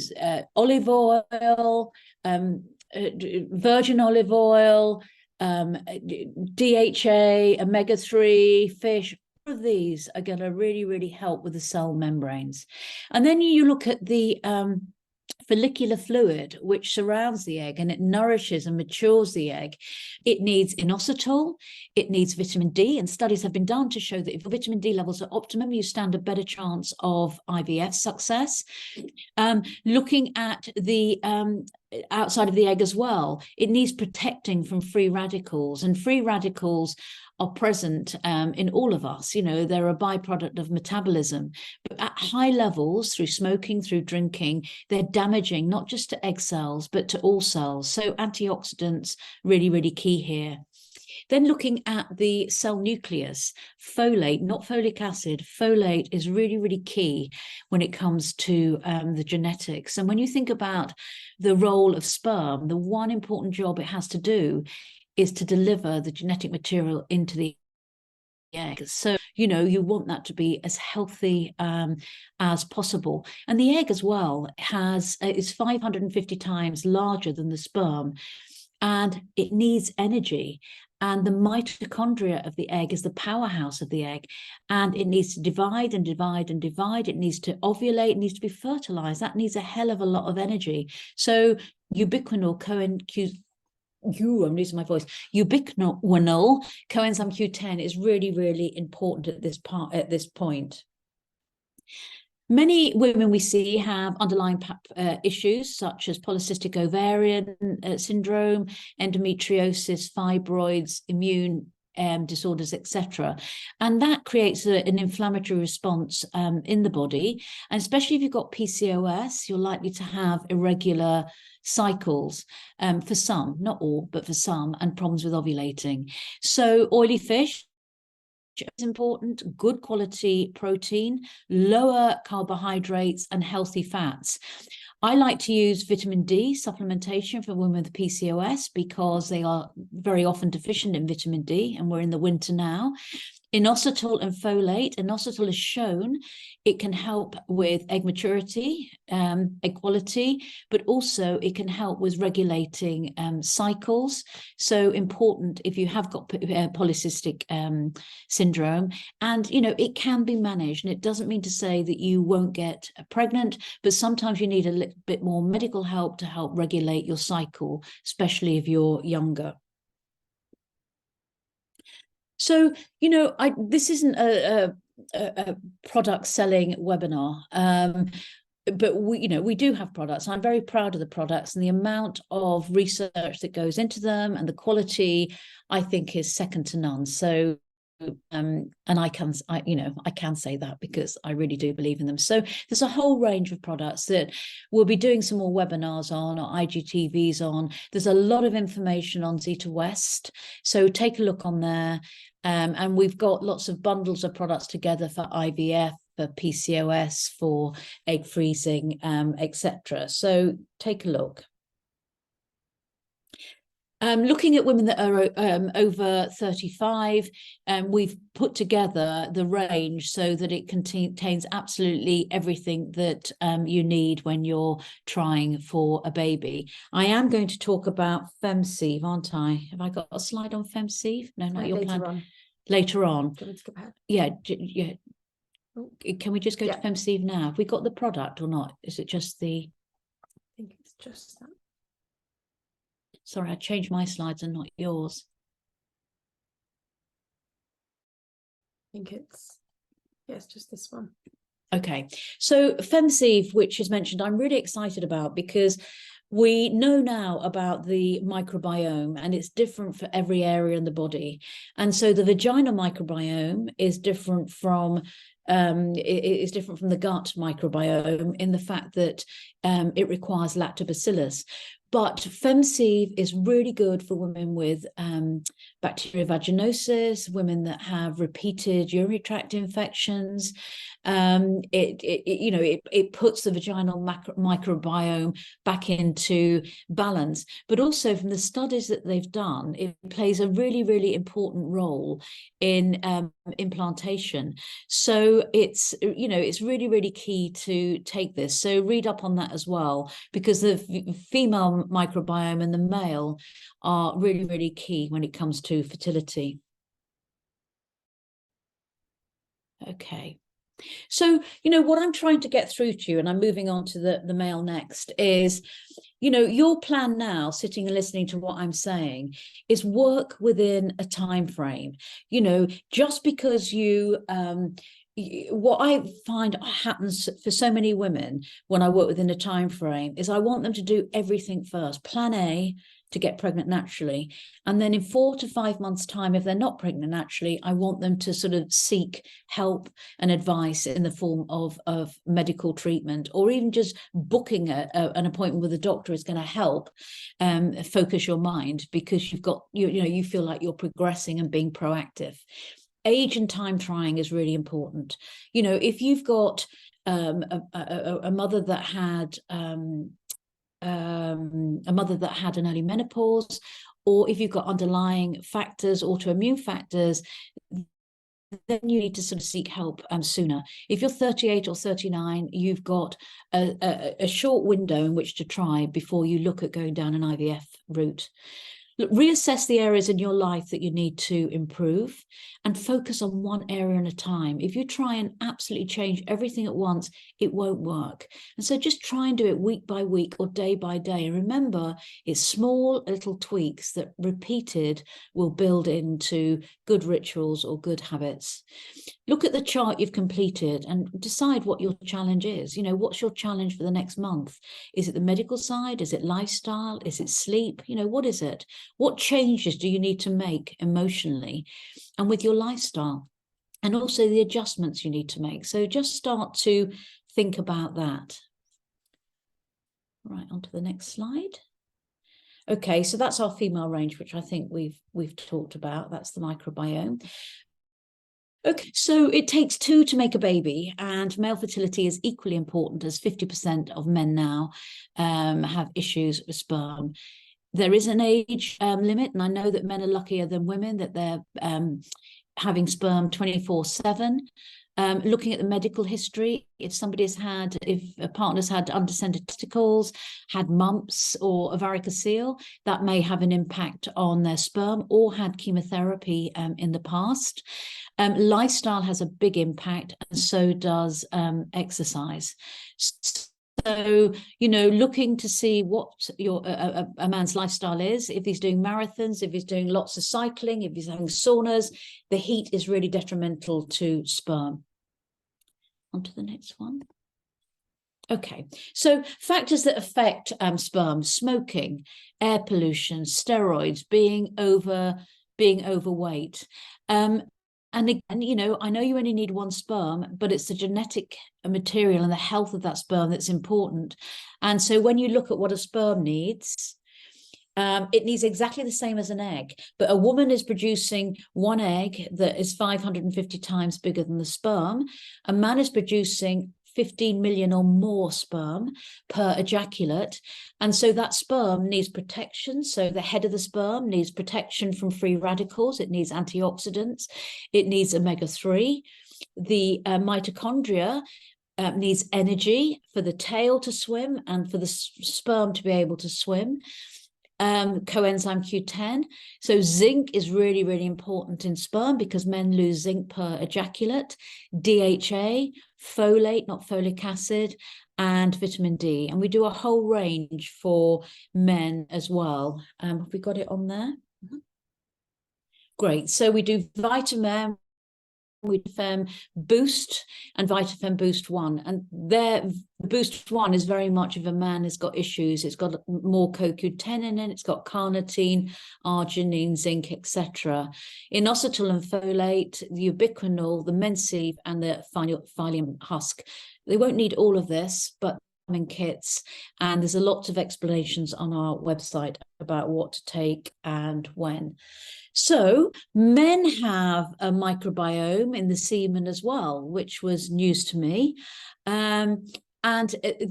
olive oil, virgin olive oil, DHA, omega-3, fish, all of these are going to really help with the cell membranes. And then you look at the follicular fluid, which surrounds the egg, and it nourishes and matures the egg. It needs inositol, it needs vitamin D, and studies have been done to show that if your vitamin D levels are optimum, you stand a better chance of IVF success. Looking at the outside of the egg as well, it needs protecting from free radicals, and free radicals are present in all of us. You know, they're a byproduct of metabolism, but at high levels, through smoking, through drinking, they're damaging not just to egg cells, but to all cells. So antioxidants, really key here. Then looking at the cell nucleus, folate, not folic acid, folate is really key when it comes to the genetics. And when you think about the role of sperm, the one important job it has to do is to deliver the genetic material into the egg. So, you know, you want that to be as healthy as possible. And the egg as well is 550 times larger than the sperm, and it needs energy. And the mitochondria of the egg is the powerhouse of the egg, and it needs to divide and divide and divide. It needs to ovulate, it needs to be fertilized. That needs a hell of a lot of energy. So ubiquinol I'm losing my voice. Ubiquinol coenzyme Q10 is really important at this point. Many women we see have underlying issues such as polycystic ovarian syndrome, endometriosis, fibroids, immune disorders, etc. And that creates an inflammatory response in the body. And especially if you've got PCOS, you're likely to have irregular cycles for some, not all, but for some, and problems with ovulating. So oily fish, is important, good quality protein, lower carbohydrates and healthy fats. I like to use vitamin D supplementation for women with PCOS because they are very often deficient in vitamin D, and we're in the winter now. Inositol and folate. Inositol has shown it can help with egg maturity, egg quality, but also it can help with regulating cycles. So important if you have got polycystic syndrome. And, you know, it can be managed. And it doesn't mean to say that you won't get pregnant, but sometimes you need a little bit more medical help to help regulate your cycle, especially if you're younger. So, you know, this isn't a product selling webinar, but we do have products. I'm very proud of the products, and the amount of research that goes into them and the quality, I think, is second to none. So, and I can say that because I really do believe in them. So there's a whole range of products that we'll be doing some more webinars on, or IGTVs on. There's a lot of information on Zita West, so take a look on there. And we've got lots of bundles of products together for IVF, for PCOS, for egg freezing, etc. So take a look. Looking at women that are over 35, we've put together the range so that it contains absolutely everything that you need when you're trying for a baby. I am going to talk about FemSeive, aren't I? Have I got a slide on FemSeive? No, not your plan. Later on. Do you want me to skip ahead? Yeah. Oh. Can we just go to FemSeive now? Have we got the product or not? Is it just the... I think it's just that. Sorry, I changed my slides and not yours. I think it's just this one. Okay, so FemSeive, which is mentioned, I'm really excited about because we know now about the microbiome, and it's different for every area in the body. And so the vaginal microbiome is different from the gut microbiome in the fact that it requires lactobacillus. But FemSeive is really good for women with bacterial vaginosis, women that have repeated urinary tract infections. It puts the vaginal microbiome back into balance. But also from the studies that they've done, it plays a really, really important role in implantation. So it's really, really key to take this. So read up on that as well, because the female microbiome and the male are really, really key when it comes to fertility. Okay. So, what I'm trying to get through to you, and I'm moving on to the male next, is, your plan now, sitting and listening to what I'm saying, is work within a time frame. Just because what I find happens for so many women when I work within a time frame is I want them to do everything first. Plan A, to get pregnant naturally. And then in 4 to 5 months' time, if they're not pregnant naturally, I want them to sort of seek help and advice in the form of medical treatment, or even just booking an appointment with a doctor is going to help focus your mind, because you feel like you're progressing and being proactive. Age and time trying is really important. If you've got a mother that had an early menopause, or if you've got underlying factors, autoimmune factors, then you need to sort of seek help sooner. If you're 38 or 39, you've got a short window in which to try before you look at going down an IVF route. Look, reassess the areas in your life that you need to improve, and focus on one area at a time. If you try and absolutely change everything at once, it won't work. And so just try and do it week by week or day by day. And remember, it's small little tweaks that repeated will build into good rituals or good habits. Look at the chart you've completed and decide what your challenge is. What's your challenge for the next month? Is it the medical side? Is it lifestyle? Is it sleep? What is it? What changes do you need to make emotionally and with your lifestyle? And also the adjustments you need to make. So just start to think about that. Right, on to the next slide. Okay, so that's our female range, which I think we've talked about. That's the microbiome. Okay, so it takes 2 to make a baby, and male fertility is equally important, as 50% of men now have issues with sperm. There is an age limit, and I know that men are luckier than women, that they're having sperm 24/7. Looking at the medical history, if a partner's had undescended testicles, had mumps or a varicocele, that may have an impact on their sperm, or had chemotherapy in the past. Lifestyle has a big impact, and so does exercise. So, looking to see what a man's lifestyle is, if he's doing marathons, if he's doing lots of cycling, if he's having saunas, the heat is really detrimental to sperm. On to the next one. Okay, so factors that affect sperm: smoking, air pollution, steroids, being overweight. And again, I know you only need 1 sperm, but it's the genetic material and the health of that sperm that's important. And so when you look at what a sperm needs, it needs exactly the same as an egg, but a woman is producing 1 egg that is 550 times bigger than the sperm. A man is producing 15 million or more sperm per ejaculate. And so that sperm needs protection. So the head of the sperm needs protection from free radicals. It needs antioxidants. It needs omega-3. The mitochondria needs energy for the tail to swim and for the sperm to be able to swim. Coenzyme Q10. So zinc is really, really important in sperm because men lose zinc per ejaculate. DHA, folate, not folic acid, and vitamin D. And we do a whole range for men as well. Have we got it on there? Great. So we do Vitamin, we do Fem Boost and VitaFem Boost 1. And there, Boost 1 is very much if a man has got issues. It's got more CoQ10 in it, it's got carnitine, arginine, zinc, etc. Inositol and folate, the ubiquinol, the mensive, and the psyllium husk. They won't need all of this, but in kits, and there's a lot of explanations on our website about what to take and when. So men have a microbiome in the semen as well, which was news to me. And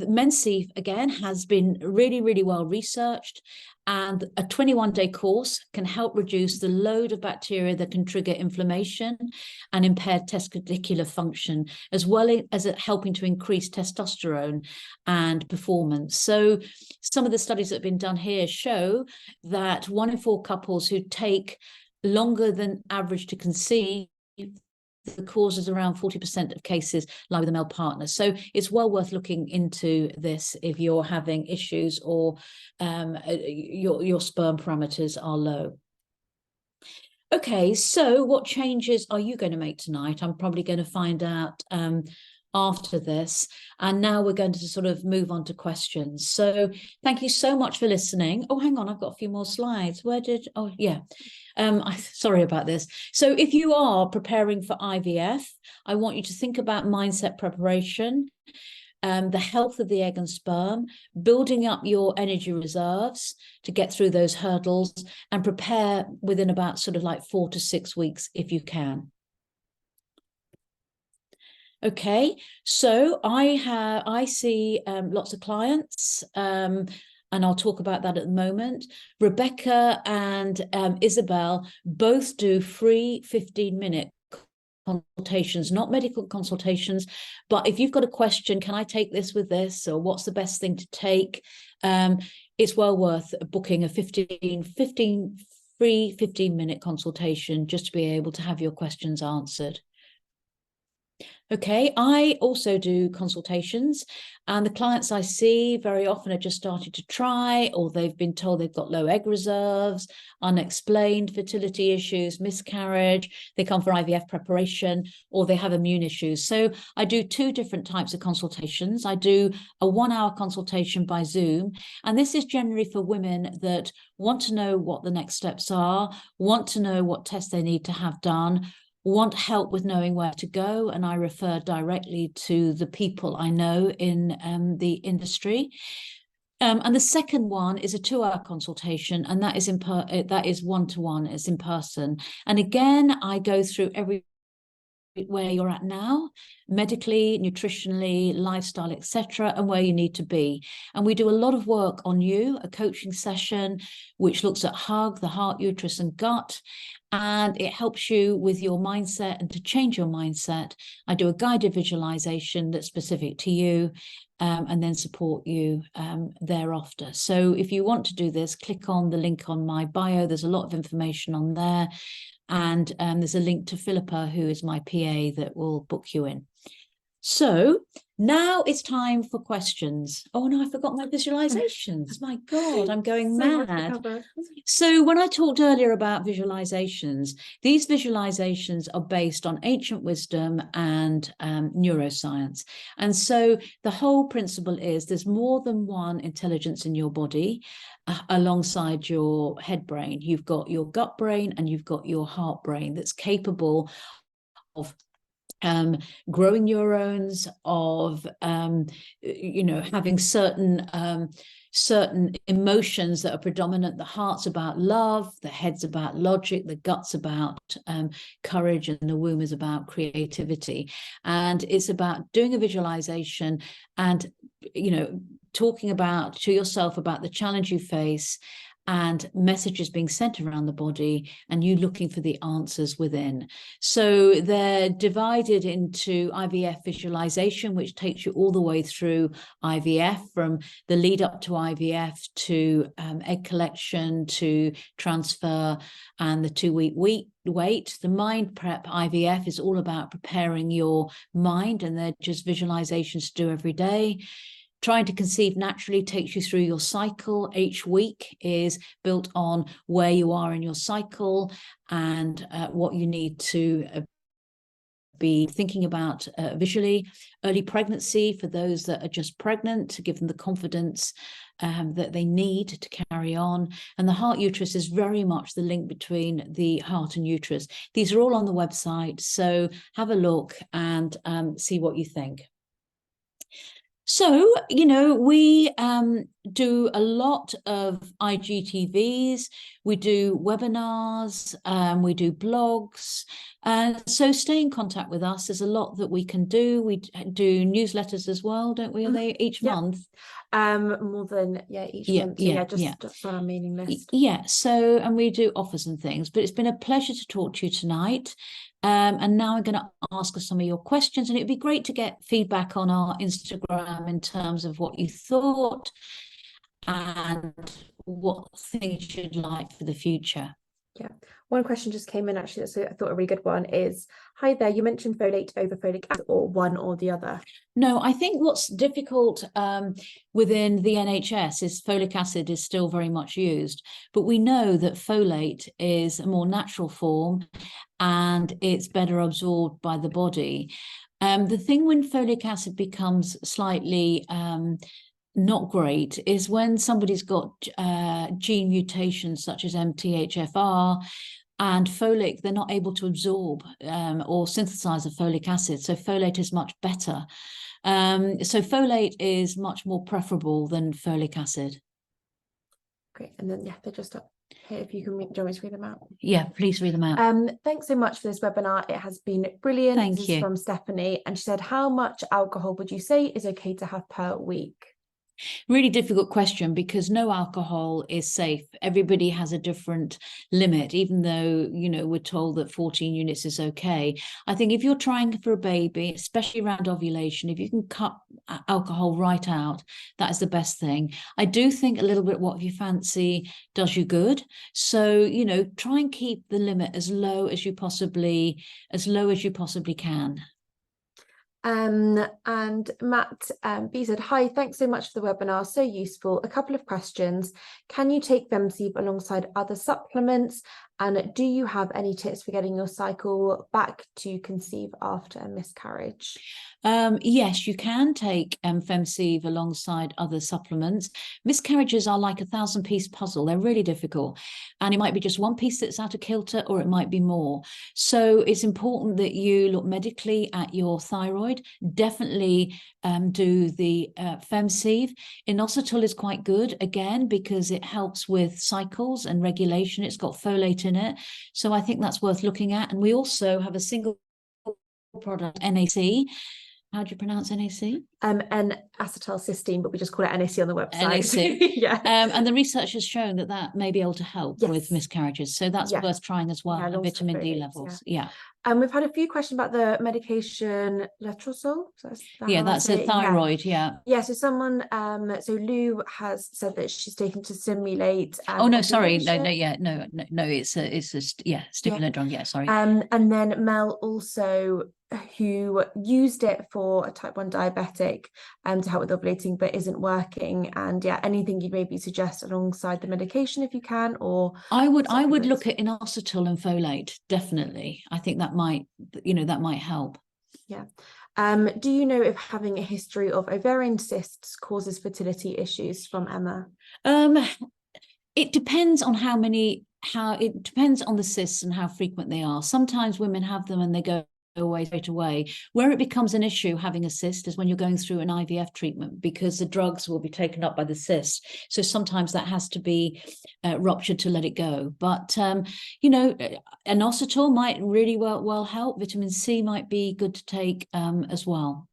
mensive, again, has been really, really well researched. And a 21-day course can help reduce the load of bacteria that can trigger inflammation and impaired testicular function, as well as helping to increase testosterone and performance. So some of the studies that have been done here show that 1 in 4 couples who take longer than average to conceive, the causes around 40% of cases lie with the male partner. So it's well worth looking into this if you're having issues or your sperm parameters are low. Okay, so what changes are you going to make tonight? I'm probably going to find out after this. And now we're going to sort of move on to questions. So thank you so much for listening. Oh, hang on, I've got a few more slides. Oh, yeah. Sorry about this. So if you are preparing for IVF, I want you to think about mindset preparation, the health of the egg and sperm, building up your energy reserves to get through those hurdles, and prepare within about sort of like 4 to 6 weeks if you can. Okay, so I see lots of clients, and I'll talk about that at the moment. Rebecca and Isabel both do free 15-minute consultations, not medical consultations, but if you've got a question, can I take this with this, or what's the best thing to take? It's well worth booking a free 15-minute consultation just to be able to have your questions answered. Okay, I also do consultations, and the clients I see very often are just starting to try, or they've been told they've got low egg reserves, unexplained fertility issues, miscarriage, they come for IVF preparation, or they have immune issues. So I do 2 different types of consultations. I do a 1-hour consultation by Zoom, and this is generally for women that want to know what the next steps are, want to know what tests they need to have done, want help with knowing where to go, and I refer directly to the people I know in the industry. And the second one is a 2-hour consultation, and that is one-to-one, it's in person. And again, I go through every where you're at now, medically, nutritionally, lifestyle, etc., and where you need to be. And we do a lot of work on you, a coaching session, which looks at HUG, the heart, uterus, and gut. And it helps you with your mindset and to change your mindset. I do a guided visualization that's specific to you, and then support you thereafter. So if you want to do this, click on the link on my bio. There's a lot of information on there. And there's a link to Philippa, who is my PA, that will book you in. So now it's time for questions. Oh no, I forgot my visualizations. My God, I'm going mad. So when I talked earlier about visualizations, these visualizations are based on ancient wisdom and neuroscience. And so the whole principle is there's more than one intelligence in your body. Alongside your head brain, you've got your gut brain and you've got your heart brain that's capable of growing neurons, of having certain emotions that are predominant. The heart's about love, the head's about logic, the gut's about courage, and the womb is about creativity. And it's about doing a visualization and talking about to yourself about the challenge you face, and messages being sent around the body, and you looking for the answers within. So they're divided into IVF visualization, which takes you all the way through IVF, from the lead up to IVF to egg collection to transfer and the 2-week wait. The mind prep IVF is all about preparing your mind, and they're just visualizations to do every day. Trying to conceive naturally takes you through your cycle. Each week is built on where you are in your cycle and what you need to be thinking about visually. Early pregnancy for those that are just pregnant, to give them the confidence that they need to carry on. And the heart uterus is very much the link between the heart and uterus. These are all on the website, so have a look and see what you think. So, we do a lot of IGTVs, we do webinars, we do blogs. So stay in contact with us. There's a lot that we can do. We do newsletters as well, don't we? Are they each month? More than each month. Just on our mailing list. So, and we do offers and things, but it's been a pleasure to talk to you tonight. And now I'm going to ask us some of your questions, and it'd be great to get feedback on our Instagram in terms of what you thought and what things you'd like for the future. Yeah, one question just came in actually, that's I thought a really good one is, hi there, you mentioned folate over folic acid, or one or the other? No, I think what's difficult within the NHS is folic acid is still very much used, but we know that folate is a more natural form and it's better absorbed by the body. The thing when folic acid becomes slightly not great is when somebody's got gene mutations such as MTHFR and folic, they're not able to absorb or synthesize the folic acid. So folate is much better. So folate is much more preferable than folic acid. Great. And then, they're just up here. If you can, do you want me to read them out? Yeah, please read them out. Thanks so much for this webinar. It has been brilliant. Thank This you. is from Stephanie. And she said, how much alcohol would you say is okay to have per week? Really difficult question, because no alcohol is safe. Everybody has a different limit, even though, we're told that 14 units is okay. I think if you're trying for a baby, especially around ovulation, if you can cut alcohol right out, that is the best thing. I do think a little bit what you fancy does you good. So, try and keep the limit as low as you possibly can. And Matt B said, hi, thanks so much for the webinar, so useful. A couple of questions. Can you take FemSeive alongside other supplements? And do you have any tips for getting your cycle back to conceive after a miscarriage? Yes, you can take FemSeive alongside other supplements. Miscarriages are like a 1,000-piece puzzle. They're really difficult. And it might be just one piece that's out of kilter, or it might be more. So it's important that you look medically at your thyroid. Definitely do the FemSeive. Inositol is quite good, again, because it helps with cycles and regulation. It's got folate in it. So I think that's worth looking at. And we also have a single product, NAC. How do you pronounce NAC? N-acetylcysteine, but we just call it NAC on the website. NAC. Yeah. And the research has shown that that may be able to help with miscarriages. So that's worth trying as well. And vitamin D levels. Yeah. And we've had a few questions about the medication letrozole. That's a thyroid. Yeah. So someone, so Lou has said that she's taken to simulate. Oh no, sorry, no, it's a stimulant drug. Yeah, sorry. And then Mel also, who used it for a type 1 diabetic to help with ovulating, but isn't working. And anything you'd maybe suggest alongside the medication if you can, or I would look at inositol and folate, definitely. I think that might help. Yeah. Do you know if having a history of ovarian cysts causes fertility issues, from Emma? It depends on it depends on the cysts and how frequent they are. Sometimes women have them and they go away straight away. Where it becomes an issue having a cyst is when you're going through an IVF treatment, because the drugs will be taken up by the cyst. So sometimes that has to be ruptured to let it go. But inositol might really well help. Vitamin C might be good to take as well.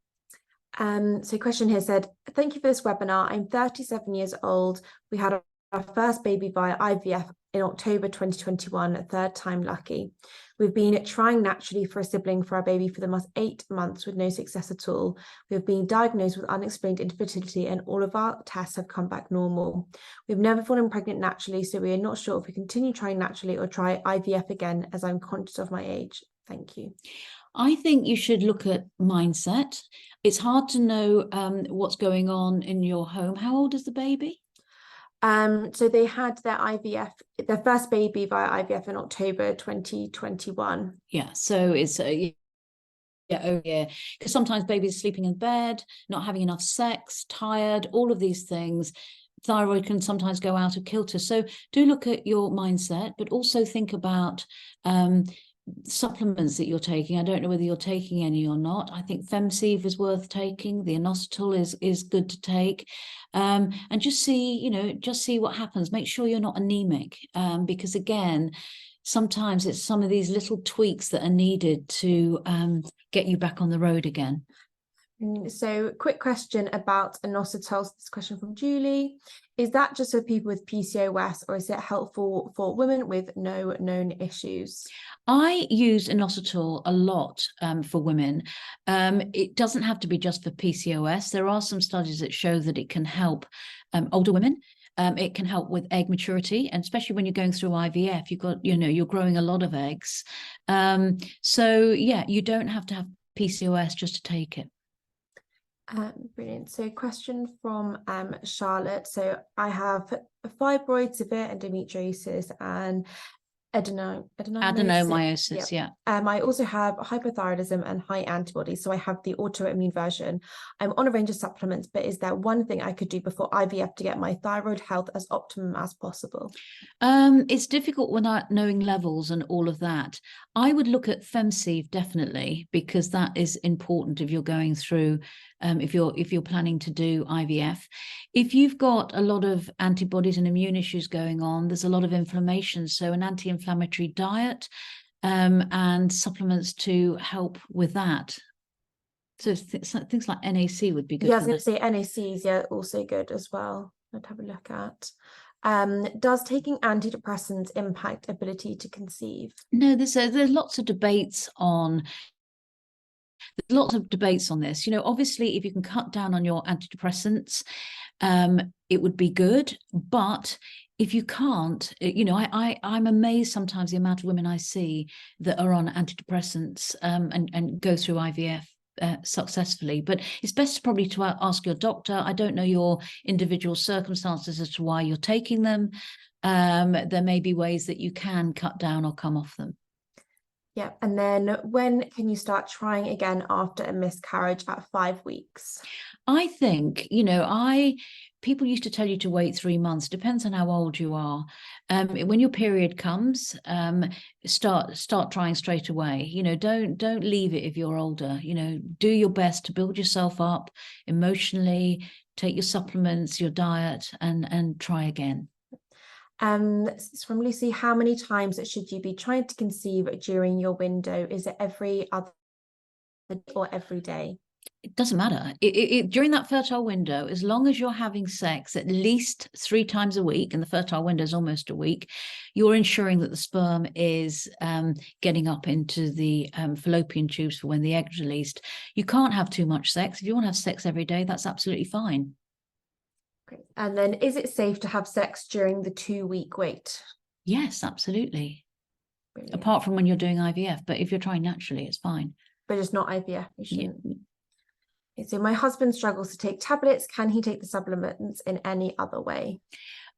So question here said, thank you for this webinar. I'm 37 years old. We had our first baby via IVF in October 2021, third time lucky. We've been trying naturally for a sibling for our baby for the last 8 months with no success at all. We've been diagnosed with unexplained infertility and all of our tests have come back normal. We've never fallen pregnant naturally, so we are not sure if we continue trying naturally or try IVF again, as I'm conscious of my age. Thank you. I think you should look at mindset. It's hard to know what's going on in your home. How old is the baby? So they had their first baby via IVF in October 2021. Yeah, so it's because sometimes babies are sleeping in bed, not having enough sex, tired, all of these things. Thyroid can sometimes go out of kilter. So do look at your mindset, but also think about supplements that you're taking. I don't know whether you're taking any or not. I think FemSeive is worth taking. The inositol is good to take, and just see what happens. Make sure you're not anemic, because again, sometimes it's some of these little tweaks that are needed to get you back on the road again. So quick question about inositol. This question from Julie. Is that just for people with PCOS, or is it helpful for women with no known issues? I use inositol a lot for women. It doesn't have to be just for PCOS. There are some studies that show that it can help older women. It can help with egg maturity, and especially when you're going through IVF, you're growing a lot of eggs. So yeah, you don't have to have PCOS just to take it. Brilliant. So question from Charlotte. So I have fibroid, severe endometriosis, and adenomyosis. Yeah. I also have hypothyroidism and high antibodies, so I have the autoimmune version. I'm on a range of supplements, but is there one thing I could do before IVF to get my thyroid health as optimum as possible? It's difficult without knowing levels and all of that. I would look at FemSeive definitely, because that is important if you're going through if you're planning to do IVF. If you've got a lot of antibodies and immune issues going on, there's a lot of inflammation. So an anti-inflammatory diet and supplements to help with that. So things like NAC would be good. Yeah, I was going to say NACs, also good as well. I'd have a look at. Does taking antidepressants impact ability to conceive? No, there's lots of debates on. There's lots of debates on this. Obviously, if you can cut down on your antidepressants, it would be good. But if you can't, I'm amazed sometimes the amount of women I see that are on antidepressants and go through IVF successfully. But it's best probably to ask your doctor. I don't know your individual circumstances as to why you're taking them. There may be ways that you can cut down or come off them. Yeah, and then when can you start trying again after a miscarriage at 5 weeks? I think, people used to tell you to wait 3 months. Depends on how old you are. When your period comes, start trying straight away. Don't leave it if you're older. Do your best to build yourself up emotionally, take your supplements, your diet, and try again. This is from Lucy. How many times should you be trying to conceive during your window? Is it every other or every day? It doesn't matter. During that fertile window, as long as you're having sex at least 3 times a week, and the fertile window is almost a week, you're ensuring that the sperm is getting up into the fallopian tubes for when the egg's released. You can't have too much sex. If you want to have sex every day, that's absolutely fine. Great. And then, is it safe to have sex during the 2-week wait? Yes, absolutely. Brilliant. Apart from when you're doing IVF, but if you're trying naturally, it's fine. But just not IVF. You shouldn't. Yeah. Okay, so my husband struggles to take tablets. Can he take the supplements in any other way?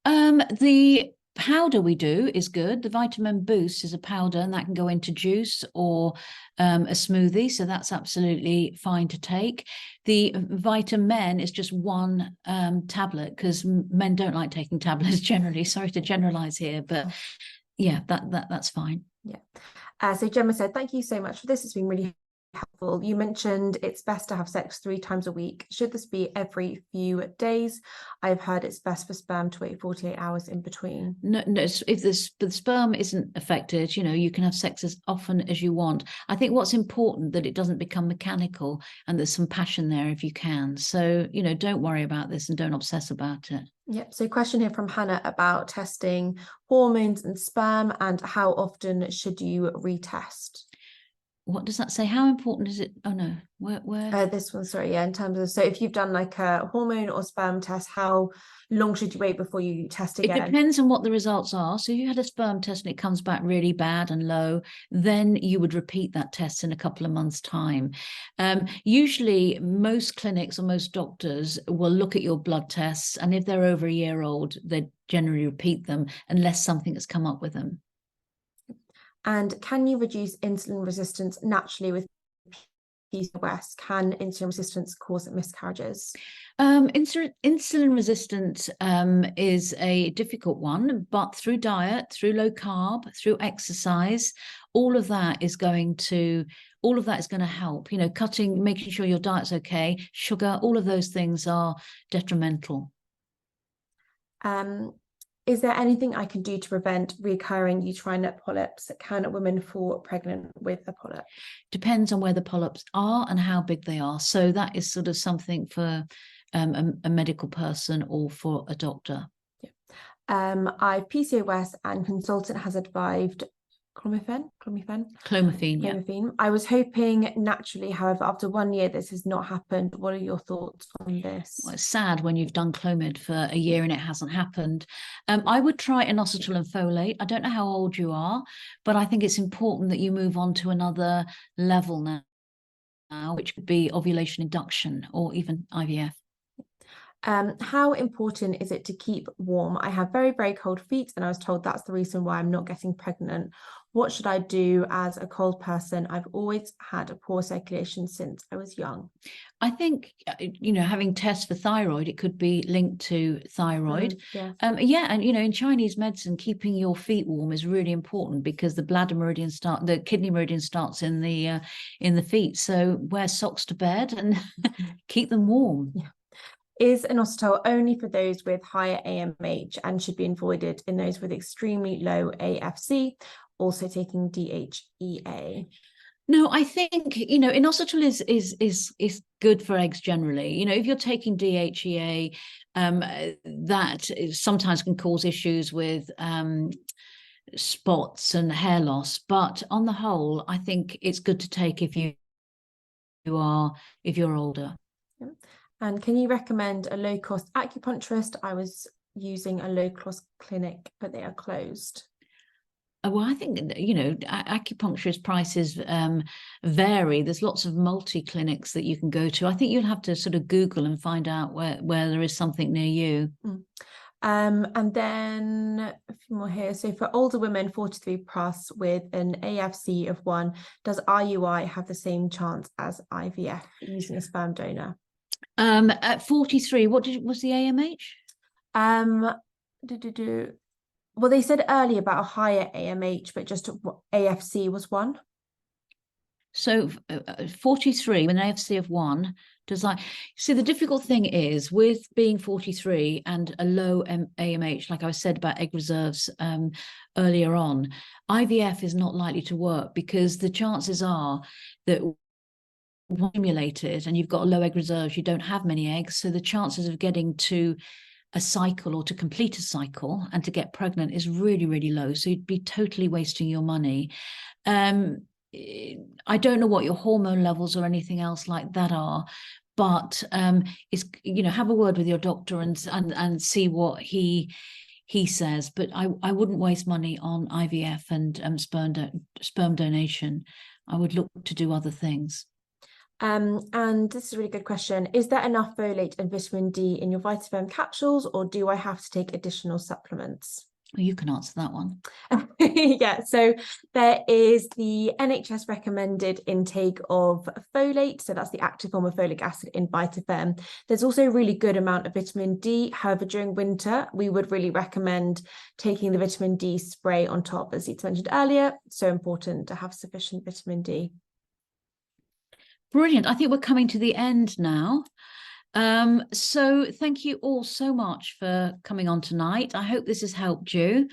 The powder we do is good. The vitamin boost is a powder, and that can go into juice or a smoothie, so that's absolutely fine to take. The vitamin is just one tablet, because men don't like taking tablets generally. Sorry to generalize here, but yeah, that's fine. Yeah. So Gemma said, thank you so much for this. It's been really helpful. You mentioned it's best to have sex 3 times a week. Should this be every few days? I've heard it's best for sperm to wait 48 hours in between. No, if the sperm isn't affected, you can have sex as often as you want. I think what's important that it doesn't become mechanical, and there's some passion there if you can. So, don't worry about this and don't obsess about it. Yep. So question here from Hannah about testing hormones and sperm, and how often should you retest? What does that say? How important is it? Oh no, where? This one, sorry, yeah, in terms of, so if you've done like a hormone or sperm test, how long should you wait before you test again? It depends on what the results are. So if you had a sperm test and it comes back really bad and low, then you would repeat that test in a couple of months' time. Usually most clinics or most doctors will look at your blood tests, and if they're over a year old, they generally repeat them unless something has come up with them. And can you reduce insulin resistance naturally with PCOS? Can insulin resistance cause miscarriages? Insulin resistance is a difficult one, but through diet, through low carb, through exercise, all of that is going to help. Making sure your diet's okay, sugar, all of those things are detrimental. Is there anything I can do to prevent recurring uterine polyps? Can women fall pregnant with a polyp? Depends on where the polyps are and how big they are. So that is sort of something for a medical person or for a doctor. Yeah. I've PCOS, and consultant has advised clomiphene. Yeah. I was hoping naturally, however, after 1 year, this has not happened. What are your thoughts on this? Well, it's sad when you've done Clomid for a year and it hasn't happened. I would try inositol and folate. I don't know how old you are, but I think it's important that you move on to another level now, which could be ovulation induction or even IVF. How important is it to keep warm? I have very, very cold feet, and I was told that's the reason why I'm not getting pregnant. What should I do as a cold person? I've always had a poor circulation since I was young. I think, having tests for thyroid, it could be linked to thyroid. Yeah. And, in Chinese medicine, keeping your feet warm is really important, because the the kidney meridian starts in the feet. So wear socks to bed and keep them warm. Yeah. Is inositol only for those with higher AMH and should be avoided in those with extremely low AFC, also taking DHEA? No, I think, inositol is good for eggs generally. If you're taking DHEA, that sometimes can cause issues with spots and hair loss. But on the whole, I think it's good to take if you're older. Yeah. And can you recommend a low-cost acupuncturist? I was using a low-cost clinic, but they are closed. Well, I think, acupuncturist prices vary. There's lots of multi-clinics that you can go to. I think you'll have to sort of Google and find out where there is something near you. And then a few more here. So for older women, 43 plus with an AFC of 1, does IUI have the same chance as IVF using a sperm donor? At 43, what was the AMH? Well, they said earlier about a higher AMH, but just AFC was 1. So 43 with an AFC of 1, see, the difficult thing is with being 43 and a low AMH, like I said about egg reserves earlier on, IVF is not likely to work, because the chances are that stimulated and you've got low egg reserves, you don't have many eggs, so the chances of getting to a cycle or to complete a cycle and to get pregnant is really, really low. So you'd be totally wasting your money. I don't know what your hormone levels or anything else like that are, but it's, have a word with your doctor and see what he says. But I wouldn't waste money on IVF and sperm donation. I would look to do other things. And this is a really good question. Is there enough folate and vitamin D in your VitaFem capsules, or do I have to take additional supplements? Well, you can answer that one. Yeah, so there is the NHS recommended intake of folate, so that's the active form of folic acid in VitaFem. There's also a really good amount of vitamin D. However, during winter, we would really recommend taking the vitamin D spray on top, as Zita mentioned earlier. So important to have sufficient vitamin D. Brilliant. I think we're coming to the end now. So thank you all so much for coming on tonight. I hope this has helped you,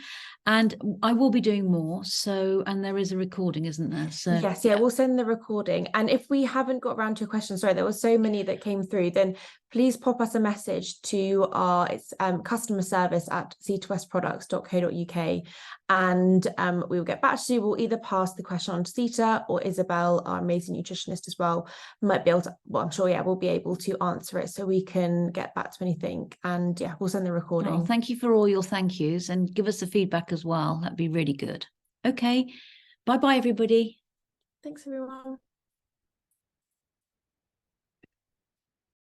and I will be doing more. So, and there is a recording, isn't there? So yes, yeah, we'll send the recording. And if we haven't got around to your questions, sorry, there were so many that came through, then please pop us a message to our customer service at zitawestproducts.co.uk, and we will get back to you. We'll either pass the question on to Zita, or Isabel, our amazing nutritionist as well, might be able to, well, I'm sure, yeah, we'll be able to answer it so we can get back to anything. And yeah, we'll send the recording. Oh, thank you for all your thank yous, and give us the feedback as well. That'd be really good. Okay. Bye-bye, everybody. Thanks, everyone.